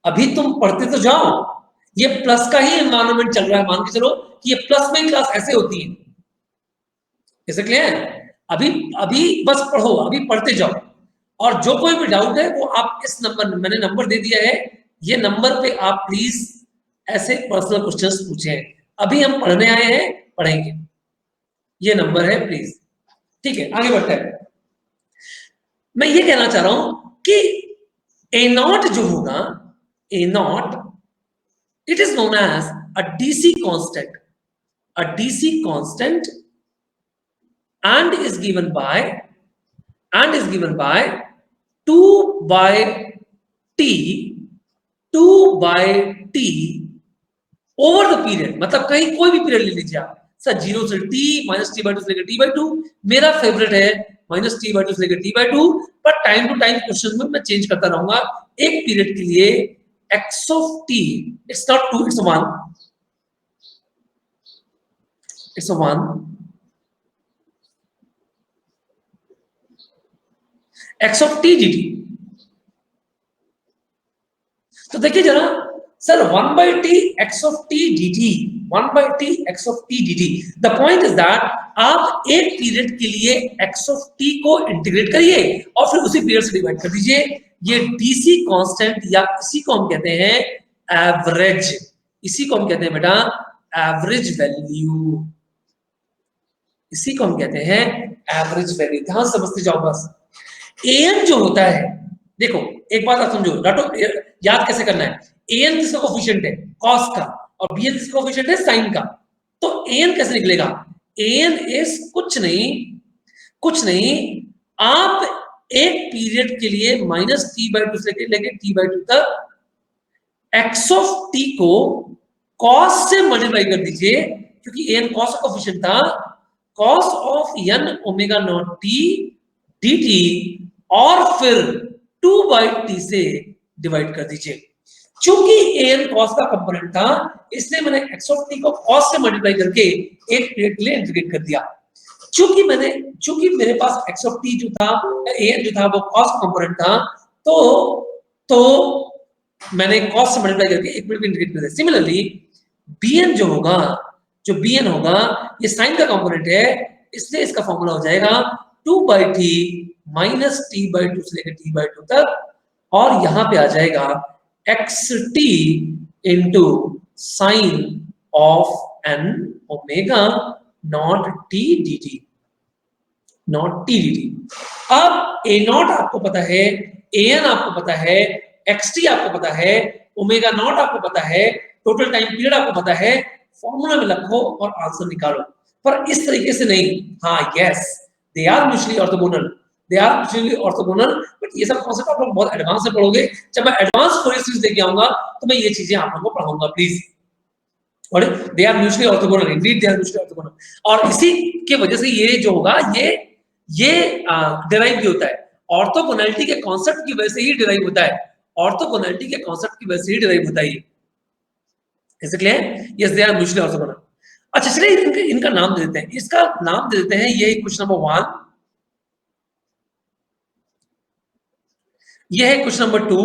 अभी तुम पढ़ते तो जाओ। ये प्लस का ही एनवायरनमेंट चल रहा है, मान के चलो कि ये प्लस में क्लास ऐसे होती है, कैसे क्लियर? अभी अभी बस पढ़ो, अभी पढ़ते जाओ, और जो कोई भी डाउट है वो आप इस नंबर, मैंने नंबर दे दिया है, ये नंबर पे आप प्लीज ऐसे पर्सनल क्वेश्चंस पूछें। अभी हम पढ़ने आए हैं, पढ़ेंगे, ये नंबर है प्लीज। ठीक है, आगे बढ़ते हैं। मैं ये कहना चाह रहा हूं कि ए नॉट जो होगा, A not, it is known as a DC constant, a DC constant, and is given by 2 by t, 2 by t over the period. मतलब कहीं कोई भी पीरियड ले लीजिए आप, सर 0 से t माइनस टी बाई 2 से लेकर टी बाई 2, मेरा फेवरेट है माइनस टी बाई 2 से लेकर टी बाई 2, पर टाइम टू टाइम क्वेश्चन में मैं चेंज करता रहूंगा। एक पीरियड के लिए x of t, it's not 2, it's 1, it's a 1, x of t dt। तो देखिए जरा sir, 1 by t x of t dt, 1 by t x of t dt, the point is that आप एक पीरियड के लिए x of t को इंटीग्रेट करिए और फिर उसी पीरियड से डिवाइड कर दीजिए। ये डीसी कांस्टेंट, या इसी को हम कहते हैं एवरेज, इसी को हम कहते हैं बेटा एवरेज वैल्यू, इसी को हम कहते हैं एवरेज वैल्यू। ध्यान समझते जाओ बस। an जो होता है, देखो एक बात आप समझो, रटो, याद कैसे करना है। an किसका कोफिशिएंट है? cos का, और bn किसका कोफिशिएंट है? sin का। तो an कैसे निकलेगा? an इज कुछ नहीं, आप एक पीरियड के लिए माइनस टी बाई 2 से लेके टी बाई 2 तक x ऑफ t को cos से मल्टीप्लाई कर दीजिए, क्योंकि an cos का कोफिशिएंट था, cos of n omega naught t dt, और फिर 2 बाई टी से डिवाइड कर दीजिए। चूंकि an cos का कंपोनेंट था, इसलिए मैंने x ऑफ t को cos से मल्टीप्लाई करके एक पीरियड के लिए इंटीग्रेट कर दिया। चूंकि मेरे पास x ऑफ t जो था, an जो था वो cos कंपोनेंट था, तो मैंने cos से मल्टीप्लाई करके एक पीरियड इंटीग्रेट कर दिया। सिमिलरली bn जो होगा, bn होगा, ये sin का कंपोनेंट है, इसलिए इसका फॉर्मूला हो जाएगा 2 by T minus T by 2 से लेकर टी बाई 2 तक, और यहां पे आ जाएगा x t into sine of n omega naught T D t, naught T D t. अब ए नॉट आपको पता है, ए एन आपको पता है, एक्स टी आपको पता है, ओमेगा नॉट आपको पता है, टोटल टाइम पीरियड आपको पता है, फॉर्मूला में रखो और आंसर निकालो। पर इस तरीके से नहीं। हाँ yes, they are mutually orthogonal, they are mutually orthogonal, but ये सब कॉन्सेप्ट आप लोग बहुत एडवांस में पढ़ोगे। जब मैं एडवांस फोरियर सीरीज लेके आऊंगा तो मैं ये चीजें आप लोगों को पढ़ाऊंगा प्लीज। और they are mutually orthogonal, indeed they are mutually orthogonal, और इसी के वजह से ये जो होगा ये डिराइव भी होता है, ऑर्थोगोनैलिटी के कॉन्सेप्ट की वजह से ही डिराइव होता है, ऑर्थोगोनैलिटी के कॉन्सेप्ट की वजह से ही डिराइव होता है। Is it clear? Yes they are mutually orthogonal. अच्छा चलिए इनका नाम दे देते हैं, इसका नाम दे देते हैं, ये क्वेश्चन नंबर 1, ये है क्वेश्चन नंबर 2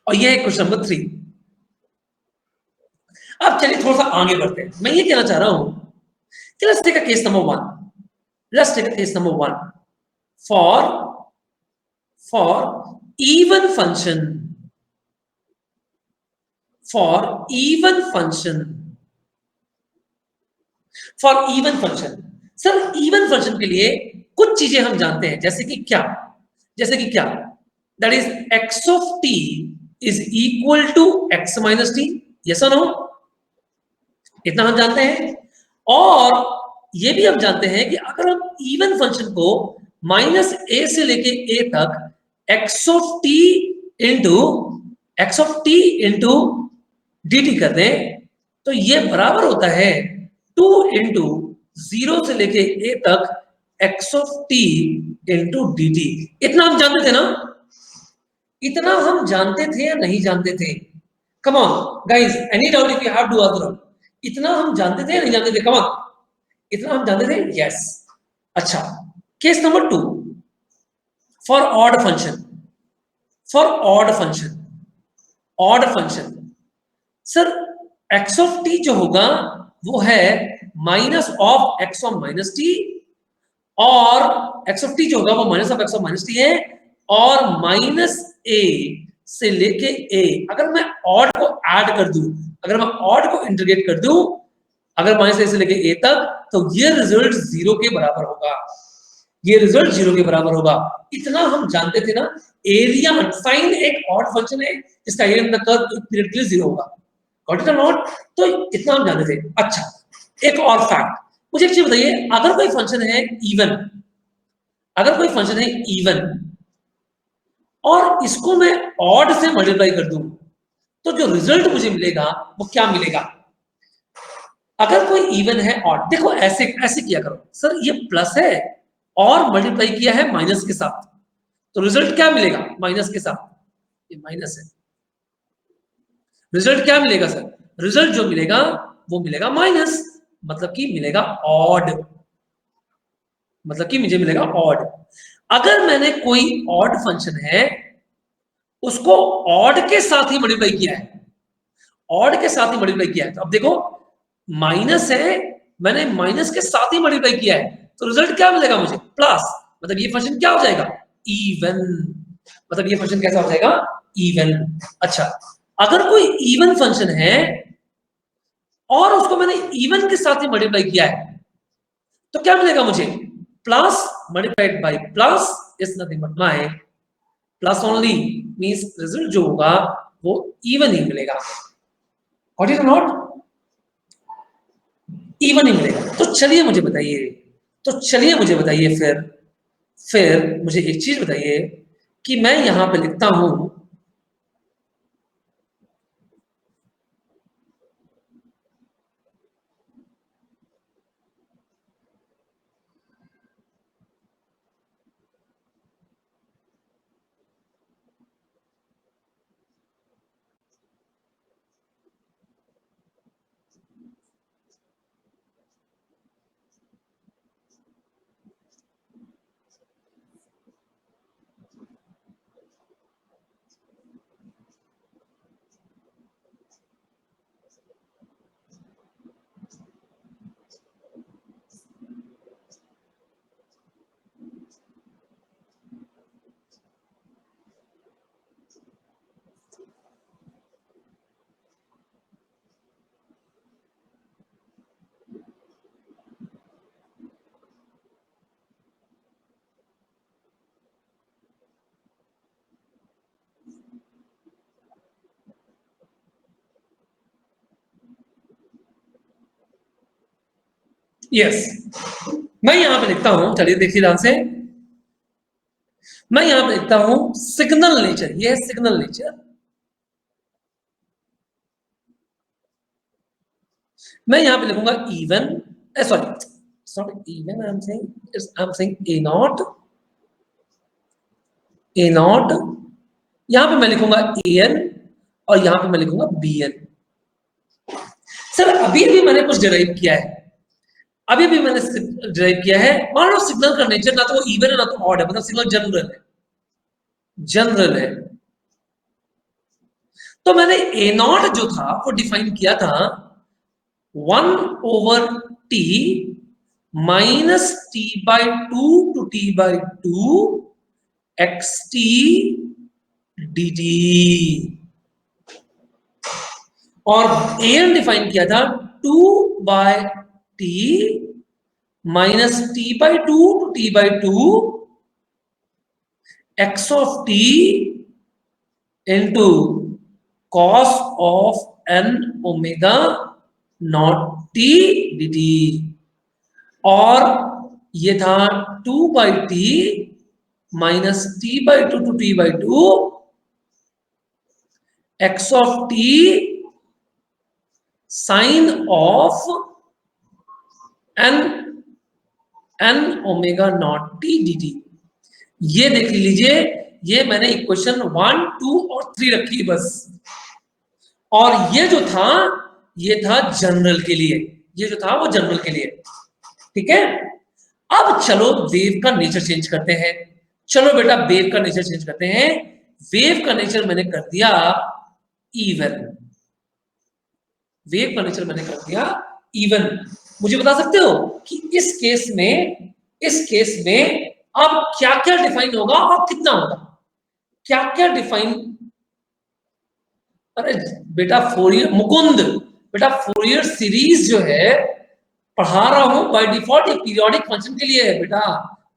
और ये है क्वेश्चन नंबर 3। अब चलिए थोड़ा सा आगे बढ़ते हैं। मैं ये कहना चाह रहा हूं कि let's take a case number 1, let's take a case number 1 for even function, for even function, for even function। Sir even function के लिए कुछ चीजें हम जानते हैं, जैसे कि क्या, जैसे कि क्या, that is x of t is equal to x minus t, yes or no? इतना हम जानते हैं। और ये भी हम जानते हैं कि अगर हम इवन फंक्शन को माइनस ए से लेके ए तक x of T into D T कर दें तो ये बराबर होता है 2 इंटू 0 से लेके ए तक x of T into D T. इतना हम जानते थे ना? इतना हम जानते थे या नहीं जानते थे? Come on guys, any doubt if you have to answer. इतना हम जानते थे या नहीं जानते थे? कम ऑन, इतना हम जानते थे? यस। अच्छा, case number 2 for odd function, for odd function, odd function. Sir x of T जो होगा वो है minus of x of minus T, और एक्स ऑफ टी जो होगा वो minus of x of minus T है, और माइनस ए से लेके ए। अगर मैं ऑड को ऐड कर दूं, अगर मैं ऑड को इंटीग्रेट कर दूं, अगर माइनस ए से लेके ए तक, तो ये रिजल्ट 0 के बराबर होगा, ये रिजल्ट 0 के बराबर होगा। इतना हम जानते थे ना? एरिया साइन एक ऑड फंक्शन है जिसका area in the curve period के लिए 0 होगा, गॉट इट और नॉट? तो इतना हम जानते थे। अच्छा, एक और फैक्ट, मुझे एक चीज बताइए, अगर कोई फंक्शन है इवन, अगर कोई फंक्शन है इवन और इसको मैं ऑड से मल्टीप्लाई कर दूं, तो जो रिजल्ट मुझे मिलेगा वो क्या मिलेगा? अगर कोई इवन है ऑड, देखो ऐसे ऐसे किया करो, सर ये प्लस है और मल्टीप्लाई किया है माइनस के साथ, तो रिजल्ट क्या मिलेगा? माइनस के साथ, ये माइनस है, रिजल्ट क्या मिलेगा सर? रिजल्ट जो मिलेगा वो मिलेगा माइनस, मतलब कि मिलेगा ऑड, मतलब कि मुझे मिलेगा ऑड। अगर मैंने कोई ऑड फंक्शन है उसको ऑड के साथ ही मल्टीप्लाई किया है, ऑड के साथ ही मल्टीप्लाई किया है, तो अब देखो माइनस है, मैंने माइनस के साथ ही मल्टीप्लाई किया है, तो रिजल्ट क्या मिलेगा मुझे? प्लस, मतलब ये फंक्शन क्या हो जाएगा? इवन, मतलब ये फंक्शन कैसा हो जाएगा? इवन। अच्छा, अगर कोई इवन फंक्शन है और उसको मैंने इवन के साथ ही मल्टीप्लाई किया है, तो क्या मिलेगा मुझे? Plus multiplied by plus is nothing but my plus only, means result जो होगा वो इवन ही मिलेगा, गॉट इट और नॉट? इवन ही मिलेगा। तो चलिए मुझे बताइए, तो चलिए मुझे बताइए फिर मुझे एक चीज बताइए कि मैं यहां पे लिखता हूं, यस मैं यहां पे लिखता हूं, चलिए देखिए ध्यान से, मैं यहां पे लिखता हूं सिग्नल नेचर, ये है सिग्नल नेचर। मैं यहां पे लिखूंगा even, sorry it's not even, I am saying A not, यहां पे मैं लिखूंगा एन और यहां पे मैं लिखूंगा bn। सर अभी भी मैंने कुछ डिराइव किया है, अभी भी मैंने डिराइव किया है। मान लो सिग्नल का नेचर ना तो इवन है ना तो ऑड है, मतलब सिग्नल जनरल है, जनरल है। तो मैंने ए नॉट जो था वो डिफाइन किया था 1/t minus t/2 to t/2 xt dt, और an डिफाइन किया था 2/t minus t/2 to t/2 x of t into cos of n omega naught t dt, और ये था 2/t minus t/2 to t/2 x of t sine of n omega naught t dt। ये देख लीजिए, ये मैंने इक्वेशन 1, 2 और 3 रखी बस, और ये जो था ये था जनरल के लिए, ये जो था वो जनरल के लिए, ठीक है। अब चलो वेव का नेचर चेंज करते हैं, चलो बेटा वेव का नेचर चेंज करते हैं। वेव का नेचर मैंने कर दिया इवन, वेव का नेचर मैंने कर दिया इवन। मुझे बता सकते हो कि इस केस में अब क्या क्या डिफाइन होगा और कितना होगा, क्या क्या डिफाइन। अरे बेटा फोरियर मुकुंद, बेटा फोरियर सीरीज जो है पढ़ा रहा हूं बाय डिफॉल्ट ये पीरियोडिक फंक्शन के लिए है बेटा।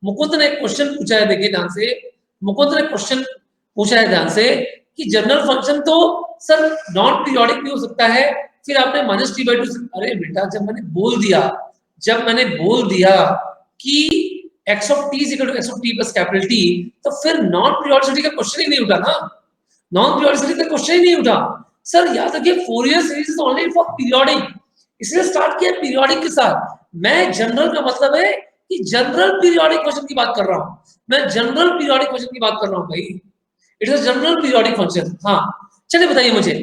मुकुंद ने क्वेश्चन पूछा है, देखिए ध्यान से, मुकुंद ने क्वेश्चन पूछा है ध्यान से कि जनरल फंक्शन तो सर नॉन पीरियोडिक भी हो सकता है, फिर आपने माइनस t/2। अरे बेटा जब मैंने बोल दिया कि x of t equal to x of t plus capital T, तो फिर नॉन पीरियोडिसिटी का क्वेश्चन ही नहीं उठा ना, नॉन पीरियोडिसिटी का क्वेश्चन ही नहीं उठा। सर याद रखिए Fourier series is only for periodic, इसलिए स्टार्ट किया पीरियोडिक के साथ। मैं जनरल का मतलब है कि जनरल पीरियोडिक क्वेश्चन की बात कर रहा हूं, मैं जनरल पीरियोडिक क्वेश्चन की बात कर रहा हूं भाई, it is general periodic function. हाँ चलिए बताइए मुझे,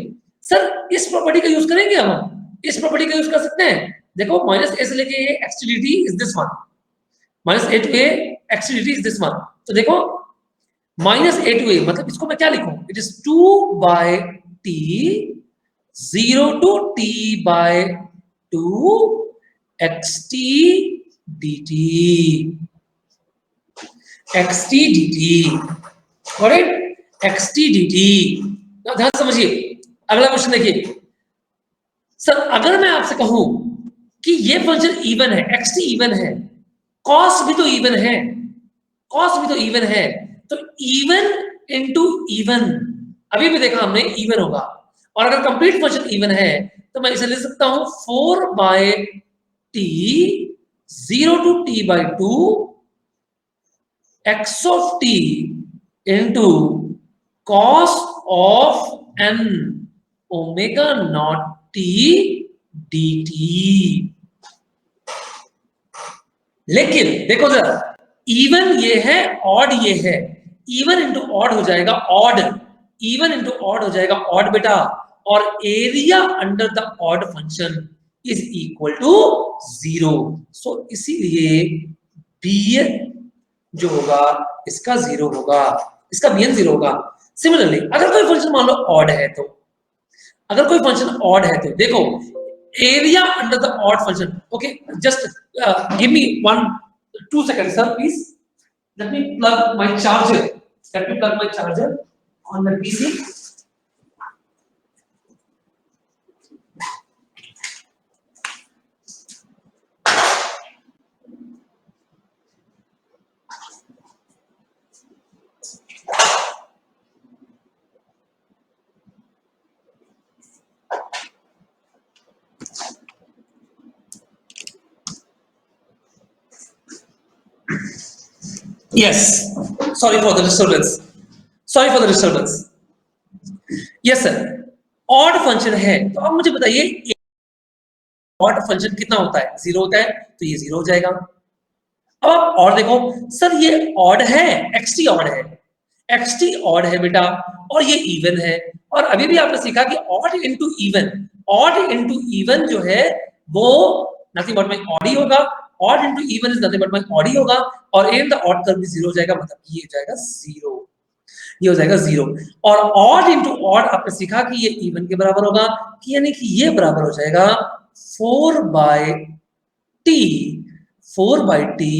सर इस प्रॉपर्टी का यूज करेंगे हम, इस प्रॉपर्टी का यूज कर सकते हैं। देखो माइनस ए से लेके x d t is this one, minus a to a x d t is this one. तो देखो माइनस ए टू ए मतलब इसको मैं क्या लिखूं, it is 2/t 0 to t/2 xt dt, xt dt, correct, xt dt। ध्यान समझिए, अगला क्वेश्चन देखिए। सर अगर मैं आपसे कहूं कि ये फंक्शन इवन है, xt इवन है, कॉस भी तो इवन है, कॉस भी तो इवन है, तो इवन इनटू इवन, अभी भी देखा हमने इवन होगा, और अगर कंप्लीट फंक्शन इवन है तो मैं इसे लिख सकता हूं 4/t 0 to t/2 x of t into cos of n omega naught t dt। लेकिन देखो जरा, इवन ये है, ऑड ये है, इवन इंटू ऑड हो जाएगा ऑड, इवन इंटू ऑड हो जाएगा ऑड बेटा, और area under the odd function is equal to 0। So इसीलिए bn जो होगा इसका 0 होगा, इसका bn 0 होगा। सिमिलरली अगर कोई फंक्शन मान लो ऑड है, तो अगर कोई फंक्शन ऑड है तो देखो area under the odd function, okay, just give me 2 seconds sir please, let me plug my charger, let me plug my charger on the PC। yes, sorry for the disturbance, sorry for the disturbance। yes sir, odd function है तो अब मुझे बताइए odd function कितना होता है, 0 होता है, तो ये 0 हो जाएगा। अब आप और देखो, सर ये odd है, xt odd है, xt ऑड है बेटा और ये इवन है। और अभी भी आपने सीखा कि odd into even, odd into even जो है वो नथिंग बट माय ऑड ही होगा। Odd into even is nothing but my odd ही होगा और इन द ऑड टर्म भी जीरो हो जाएगा, मतलब ये हो जाएगा जीरो, ये हो जाएगा जीरो। और ऑड इनटू ऑड आपने सीखा कि ये इवन के बराबर होगा, कि यानी कि ये बराबर हो जाएगा 4 by T, 4 by T,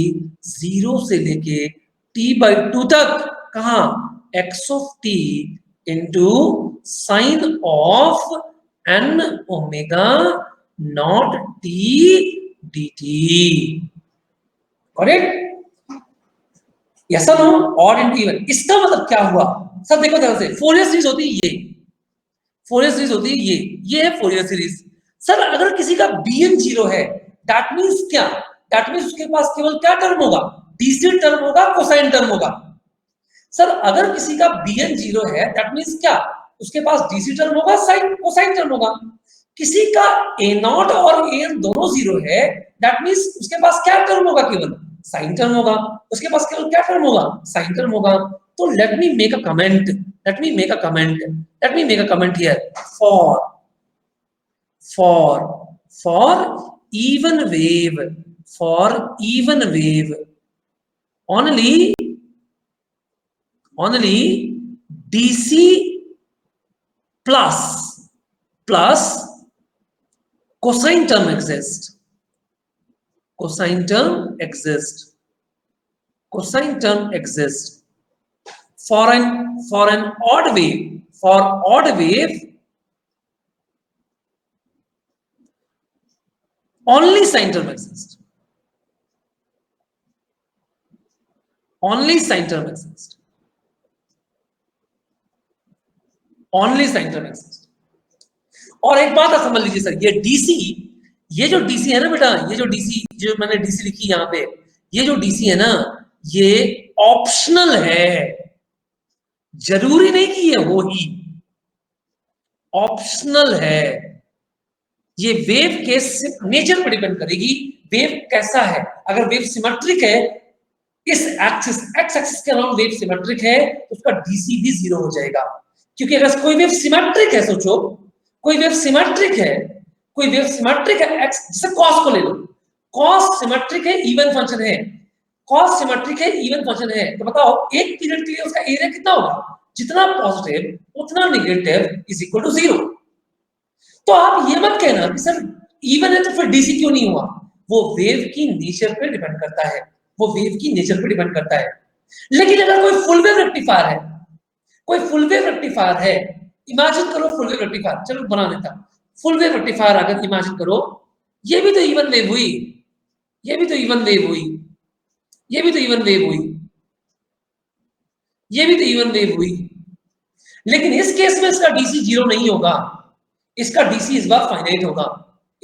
zero से लेके टी बाई टू तक, कहा x of T into sine of n omega naught T D T. Correct? Yes और नो? ऑड इनटू इवन, इसका मतलब क्या हुआ? सब देखो ध्यान से, फोरियर सीरीज होती है ये, फोरियर सीरीज होती है ये है फोरियर सीरीज। सर अगर किसी का bn जीरो है, दैट मींस क्या? दैट मींस उसके पास केवल क्या टर्म होगा? डीसी टर्म होगा, कोसाइन टर्म होगा। सर अगर किसी का bn जीरो है, दैट मींस क्या? उसके पास डीसी टर्म होगा, साइन कोसाइन टर्म होगा। किसी का a नॉट और an दोनों जीरो है, दैट मींस उसके पास क्या टर्म होगा? केवल साइन टर्म होगा। उसके पास केवल क्या टर्म होगा? साइन टर्म होगा। तो let me make a comment, let me make a comment, let me make a comment here. For for even wave, for even wave, only dc plus cosine term exists, cosine term exists, cosine term exists. For an odd wave, for odd wave only sine term exists, only sine term exists, only sine term exists. और एक बात आप समझ लीजिए सर, ये डीसी, ये जो डीसी है ना बेटा, ये जो डीसी, जो मैंने डीसी लिखी यहाँ पे, ये जो डीसी है ना, ये ऑप्शनल है, जरूरी नहीं कि ये हो ही, ऑप्शनल है। ये वेव के नेचर पर डिपेंड करेगी, वेव कैसा है। अगर वेव सिमेट्रिक है, इस एक्सिस एक्स एक्सिस के अराउंड वेव सिमेट्रिक है, तो उसका डीसी भी जीरो हो जाएगा। क्योंकि अगर कोई वेव सिमेट्रिक है, सोचो कोई वेव सिमेट्रिक है, कोई वेव सिमेट्रिक है, एक्स जैसे कॉस को ले लो, कॉस सिमेट्रिक है, इवन फंक्शन है, कॉस सिमेट्रिक है, इवन फंक्शन है, तो बताओ एक पीरियड के लिए उसका एरिया कितना होगा? जितना पॉजिटिव उतना negative is equal to zero. तो आप ये मत कहना कि सर इवन है तो फिर डीसी क्यों नहीं हुआ। वो वेव की नेचर पे डिपेंड करता है, वो वेव की नेचर पे डिपेंड करता है। लेकिन अगर कोई फुल वेव रेक्टिफायर है, कोई फुल वेव रेक्टिफायर है, इमेजिन करो फुल वेव रेक्टिफायर, चलो बना देता, फुल वेव रेक्टिफायर अगर इमेजिन करो, ये भी तो इवन वेव हुई, ये भी तो इवन वेव हुई, ये भी तो इवन वेव हुई, ये भी तो इवन वेव हुई। लेकिन इस केस में इसका डीसी जीरो नहीं होगा, इसका डीसी इस बार फाइनाइट होगा,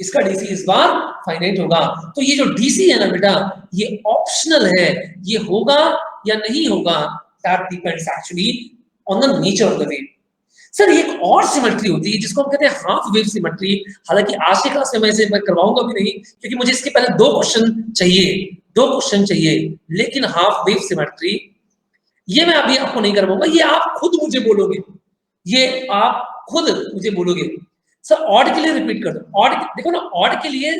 इसका डीसी इस बार फाइनाइट होगा। तो ये जो डीसी है ना बेटा, ये ऑप्शनल है, ये होगा या नहीं होगा, that depends actually on the nature of the wave. Sir एक और सिमेट्री होती है जिसको हम कहते हैं हाफ वेव सिमेट्री। हालांकि आज के क्लास में मैं इसे करवाऊंगा भी नहीं, क्योंकि मुझे इसके पहले दो क्वेश्चन चाहिए, दो क्वेश्चन चाहिए। लेकिन हाफ वेव सिमेट्री ये मैं अभी आपको नहीं करवाऊंगा, ये आप खुद मुझे बोलोगे, ये आप खुद मुझे बोलोगे। सर ऑड के लिए रिपीट कर दो, ऑड देखो ना, ऑड के लिए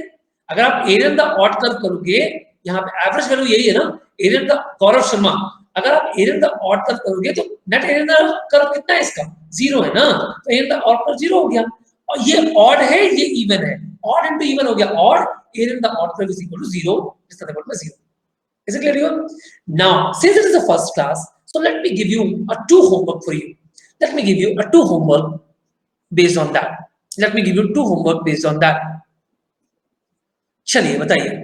अगर आप एरियन द ऑड कर्व करोगे, यहाँ पे एवरेज वैल्यू यही है ना, एरियन द गौरव शर्मा, अगर आप एरियन द ऑड कर्व करोगे तो नेट एरियन द कर्व कितना है इसका? जीरो है ना, तो area in the odd curve zero हो गया। और ये ऑड है, ये इवन है, ऑड इनटू इवन हो गया odd, area in the odd curve is equal to zero, is nothing but zero. Is it clear to you? Now, since it is the first class, so let me give you a two homework for you. Let me give you a two homework based on that. Let me give you two homework based on that. चलिए बताइए।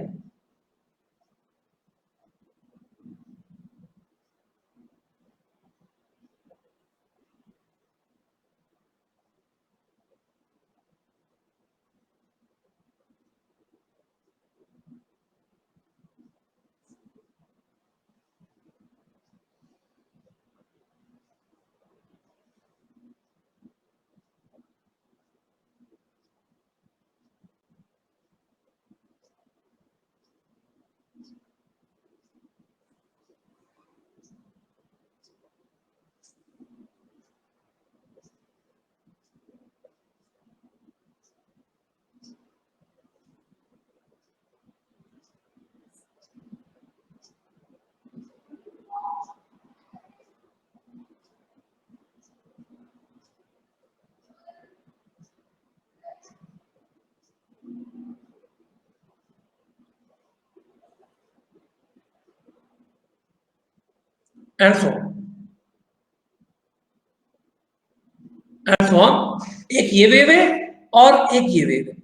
एंड सो एंड सो एक ये वेव है और एक ये वेव है।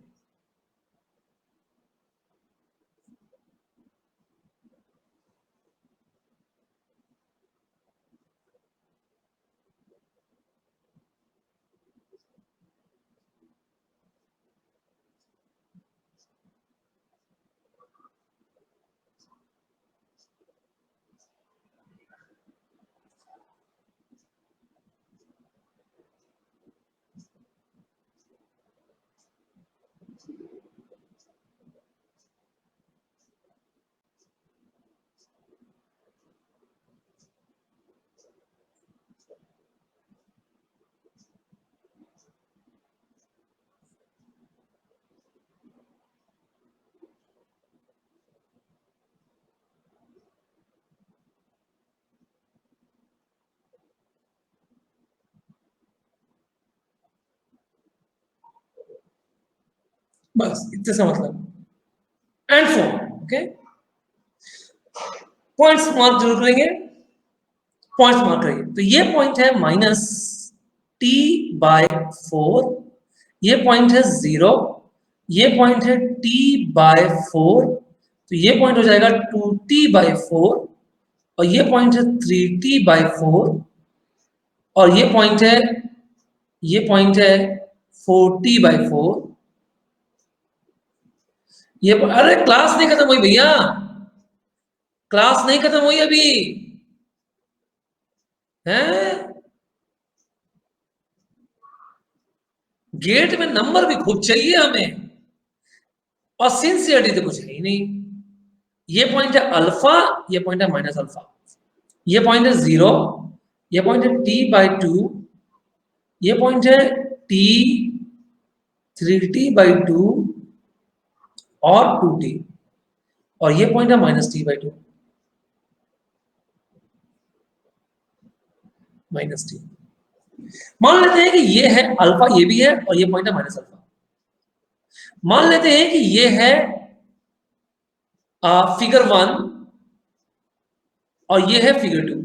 बस इतने से मतलब and so okay. Points mark जरूर करेंगे, पॉइंट्स मार्क करेंगे। तो ये पॉइंट है -t/4, ये पॉइंट है 0, ये पॉइंट है t/4, तो ये पॉइंट हो जाएगा 2t/4, और ये पॉइंट है 3t/4, और ये पॉइंट है 4t/4। ये अरे क्लास नहीं खत्म हुई भैया, क्लास नहीं खत्म हुई अभी है। गेट में नंबर भी खूब चाहिए हमें, और सिंसियरिटी तो कुछ है ही नहीं। ये पॉइंट है अल्फा, ये पॉइंट है माइनस अल्फा, ये पॉइंट है 0, ये पॉइंट है t/2, ये पॉइंट है t 3t/2 और 2t, और ये पॉइंट है -t/2 -t। मान लेते हैं कि ये है अल्फा, ये भी है, और ये पॉइंट है माइनस अल्फा। मान लेते हैं कि ये है फिगर 1 और ये है फिगर 2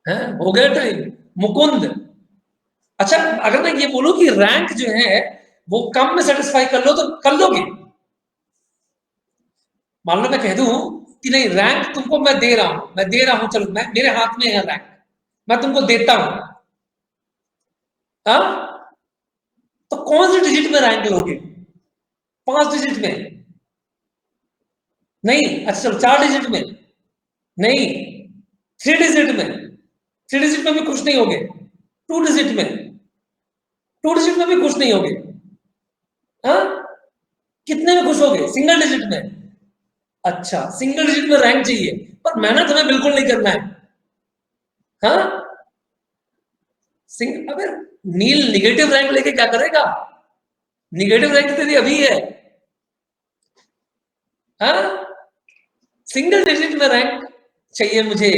है। हो गया टाइम मुकुंद। अच्छा, अगर मैं ये बोलूं कि रैंक जो है वो कम में सेटिस्फाई कर लो तो कर लोगे? मान लो मैं कह दूं कि नहीं, रैंक तुमको मैं दे रहा हूं, मैं दे रहा हूं, चलो मैं, मेरे हाथ में है रैंक, मैं तुमको देता हूं। हाँ, तो कौन से डिजिट में रैंक लोगे? 5 डिजिट में? नहीं, अच्छा चलो 4 डिजिट में? नहीं, 3 डिजिट में? 3 डिजिट में भी खुश नहीं होगे? 2 डिजिट में? 2 डिजिट में भी खुश नहीं होगे? हाँ, कितने में खुश होगे? सिंगल डिजिट में? अच्छा, सिंगल डिजिट में रैंक चाहिए, पर मेहनत हमें बिल्कुल नहीं करना है। हाँ, अबे नील निगेटिव रैंक लेके क्या करेगा? निगेटिव रैंक तेरी अभी है। हाँ, सिंगल डिजिट में रैंक चाहिए मुझे,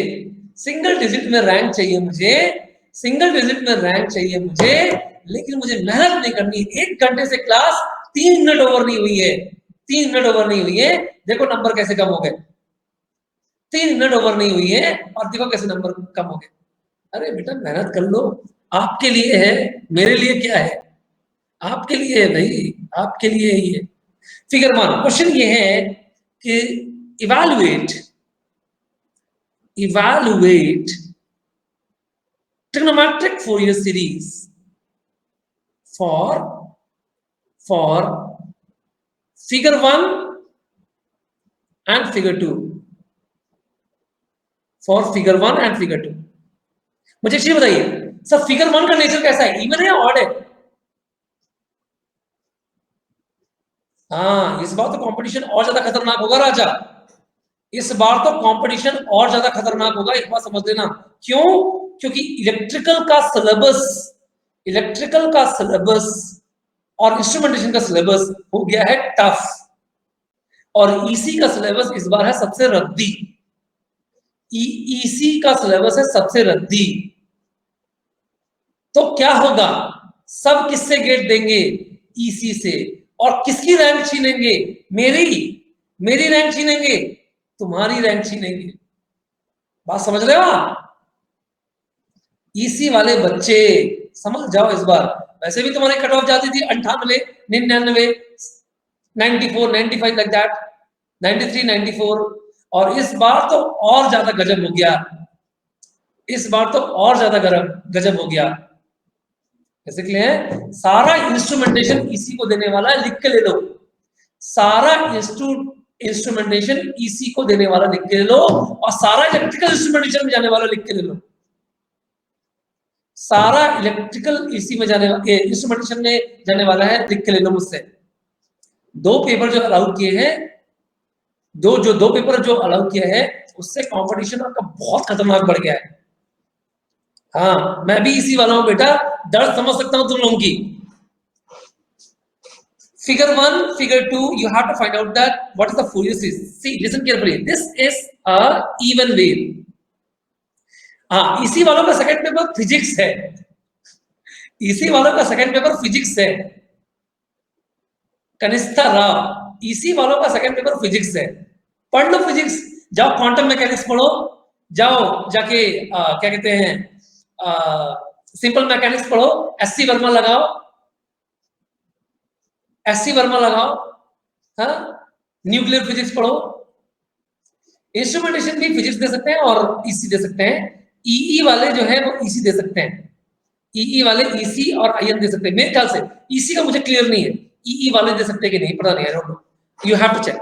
सिंगल डिजिट में रैंक चाहिए मुझे, सिंगल डिजिट में रैंक चाहिए मुझे, लेकिन मुझे मेहनत नहीं करनी। 1 घंटे से क्लास 3 मिनट ओवर नहीं हुई है, 3 मिनट ओवर नहीं हुई है, देखो नंबर कैसे कम हो गए। 3 मिनट ओवर नहीं हुई है और देखो कैसे नंबर कम हो गए। अरे बेटा मेहनत कर लो, आपके लिए है, मेरे लिए क्या है? आपके लिए है भाई, आपके लिए ही है। फिगर 1 क्वेश्चन ये है कि evaluate evaluate trigonometric Fourier series for figure 1 and figure 2, for figure 1 and figure 2। मुझे एक चीज बताइए सर, फिगर 1 का नेचर कैसा है, इवन है या ऑड है? हाँ, इस बार तो कंपटीशन और ज्यादा खतरनाक होगा राजा, इस बार तो कंपटीशन और ज्यादा खतरनाक होगा, एक बात समझ लेना। क्यों? क्योंकि इलेक्ट्रिकल का सिलेबस और इंस्ट्रूमेंटेशन का सिलेबस हो गया है टफ, और ईसी का सिलेबस इस बार है सबसे रद्दी। ईसी का सिलेबस है सबसे रद्दी। तो क्या होगा, सब किससे गेट देंगे? ईसी से। और किसकी रैंक छीनेंगे? मेरी रैंक छीनेंगे। तुम्हारी रैंक छीनेंगे। बात समझ रहे हो आप? ईसी वाले बच्चे समझ जाओ इस बार। वैसे भी तुम्हारी कट ऑफ जाती थी 98, 99, 94, 95 लाइक दैट, 93, 94, और इस बार तो और ज्यादा गजब हो गया। इस बार तो और ज्यादा गजब हो गया। कैसे के लिए? सारा इंस्ट्रूमेंटेशन ईसी को देने वाला है, लिख के ले लो। सारा इंस्ट्रूमेंटेशन ईसी को देने वाला लिख के ले लो, और सारा इलेक्ट्रिकल इंस्ट्रूमेंटेशन में जाने वाला लिख के ले लो। सारा इलेक्ट्रिकल ईसी में जाने वाला, इंस्ट्रूमेंटेशन में जाने वाला है, लिख के ले लो मुझसे। दो पेपर जो अलाउ किए हैं, दो पेपर जो अलाउ किए हैं, उससे कंपटीशन आपका बहुत खतरनाक बढ़ गया है। हाँ, मैं भी इसी वाला हूं बेटा, दर्द समझ सकता हूं तुम लोगों की। Figure 1, figure 2, you have to find out that what is the Fourier series. See, listen carefully. This is a even wave. हाँ, इसी वालों का सेकंड पेपर फिजिक्स है। इसी वालों का सेकंड पेपर फिजिक्स है। कनिष्ठा राव, इसी वालों का सेकंड पेपर फिजिक्स है। पढ़ लो फिजिक्स, जाओ क्वांटम मैकेनिक्स पढ़ो, जाओ जाके क्या कहते हैं सिंपल मैकेनिक्स पढ़ो, एससी वर्मा लगाओ, एससी वर्मा लगाओ, हाँ, न्यूक्लियर फिजिक्स पढ़ो। इंस्ट्रूमेंटेशन भी फिजिक्स दे सकते हैं और ईसी दे सकते हैं। ईई वाले जो है वो ईसी दे सकते हैं। ईई वाले ईसी और आईएन दे सकते हैं मेरे ख्याल से। ईसी का मुझे क्लियर नहीं है, ईई वाले दे सकते हैं कि नहीं, पता नहीं है, यू हैव टू चेक।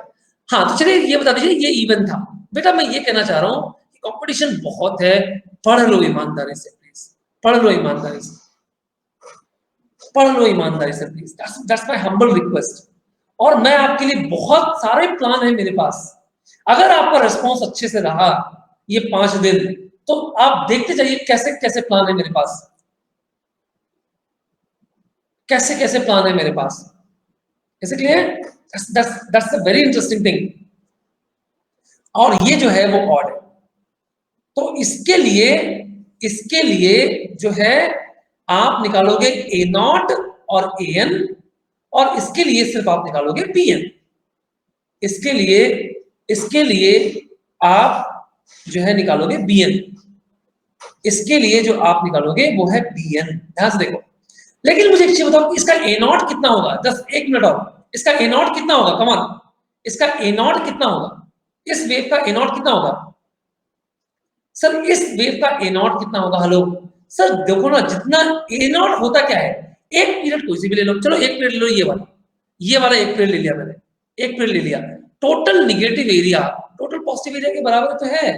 हाँ, तो चलिए ये बता दीजिए, ये इवन था बेटा। मैं ये कहना चाह रहा हूँ कि कंपटीशन बहुत है, पढ़ लो ईमानदारी से प्लीज, पढ़ लो ईमानदारी से, पढ़ लो ईमानदारी से please. That's my humble request. और मैं आपके लिए बहुत सारे प्लान है मेरे पास। अगर आपका रिस्पॉन्स अच्छे से रहा ये 5 दिन, तो आप देखते जाइए कैसे कैसे प्लान है मेरे पास, कैसे कैसे प्लान है मेरे पास। कैसे clear? That's a very interesting thing. और ये जो है वो ऑड है, तो इसके लिए जो है आप निकालोगे ए नॉट और ए एन, और इसके लिए सिर्फ आप निकालोगे बी एन। इसके लिए आप जो है निकालोगे बी एन। इसके लिए जो आप निकालोगे वो है बी एन। ध्यान से देखो। लेकिन मुझे एक चीज बताओ, इसका ए नॉट कितना होगा? 1 मिनट और, इसका ए नॉट कितना होगा? कमान, इसका ए नॉट कितना होगा? इस वेव का ए नॉट कितना होगा? सर इस वेव का ए नॉट कितना होगा? हेलो सर, देखो ना, जितना ए नॉट होता क्या है, एक पीरियड कोई सी भी ले लो, चलो एक पीरियड ले लो, ये वाला एक पीरियड ले लिया मैंने, एक पीरियड ले लिया। Total negative area total positive area के बराबर तो है,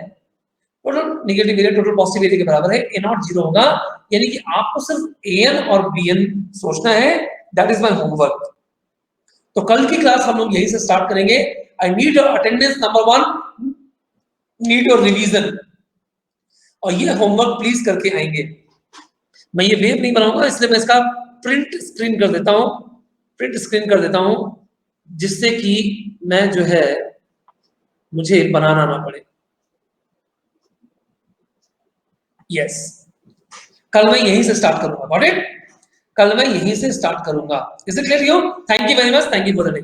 total negative area total positive area के बराबर है, ए नॉट 0 होगा। यानी कि आपको सिर्फ ए एन और बी एन सोचना है। That is my homework. तो कल की क्लास हम लोग यहीं से स्टार्ट करेंगे। I need your attendance, number 1 need your revision, और ये होमवर्क प्लीज करके आएंगे। मैं ये वेव नहीं बनाऊंगा, इसलिए मैं इसका प्रिंट स्क्रीन कर देता हूं, प्रिंट स्क्रीन कर देता हूं, जिससे कि मैं जो है मुझे बनाना ना पड़े। यस, कल मैं यहीं से स्टार्ट करूंगा। Got it? कल मैं यहीं से स्टार्ट करूंगा। Is it clear you? Thank you very much, thank you for the day.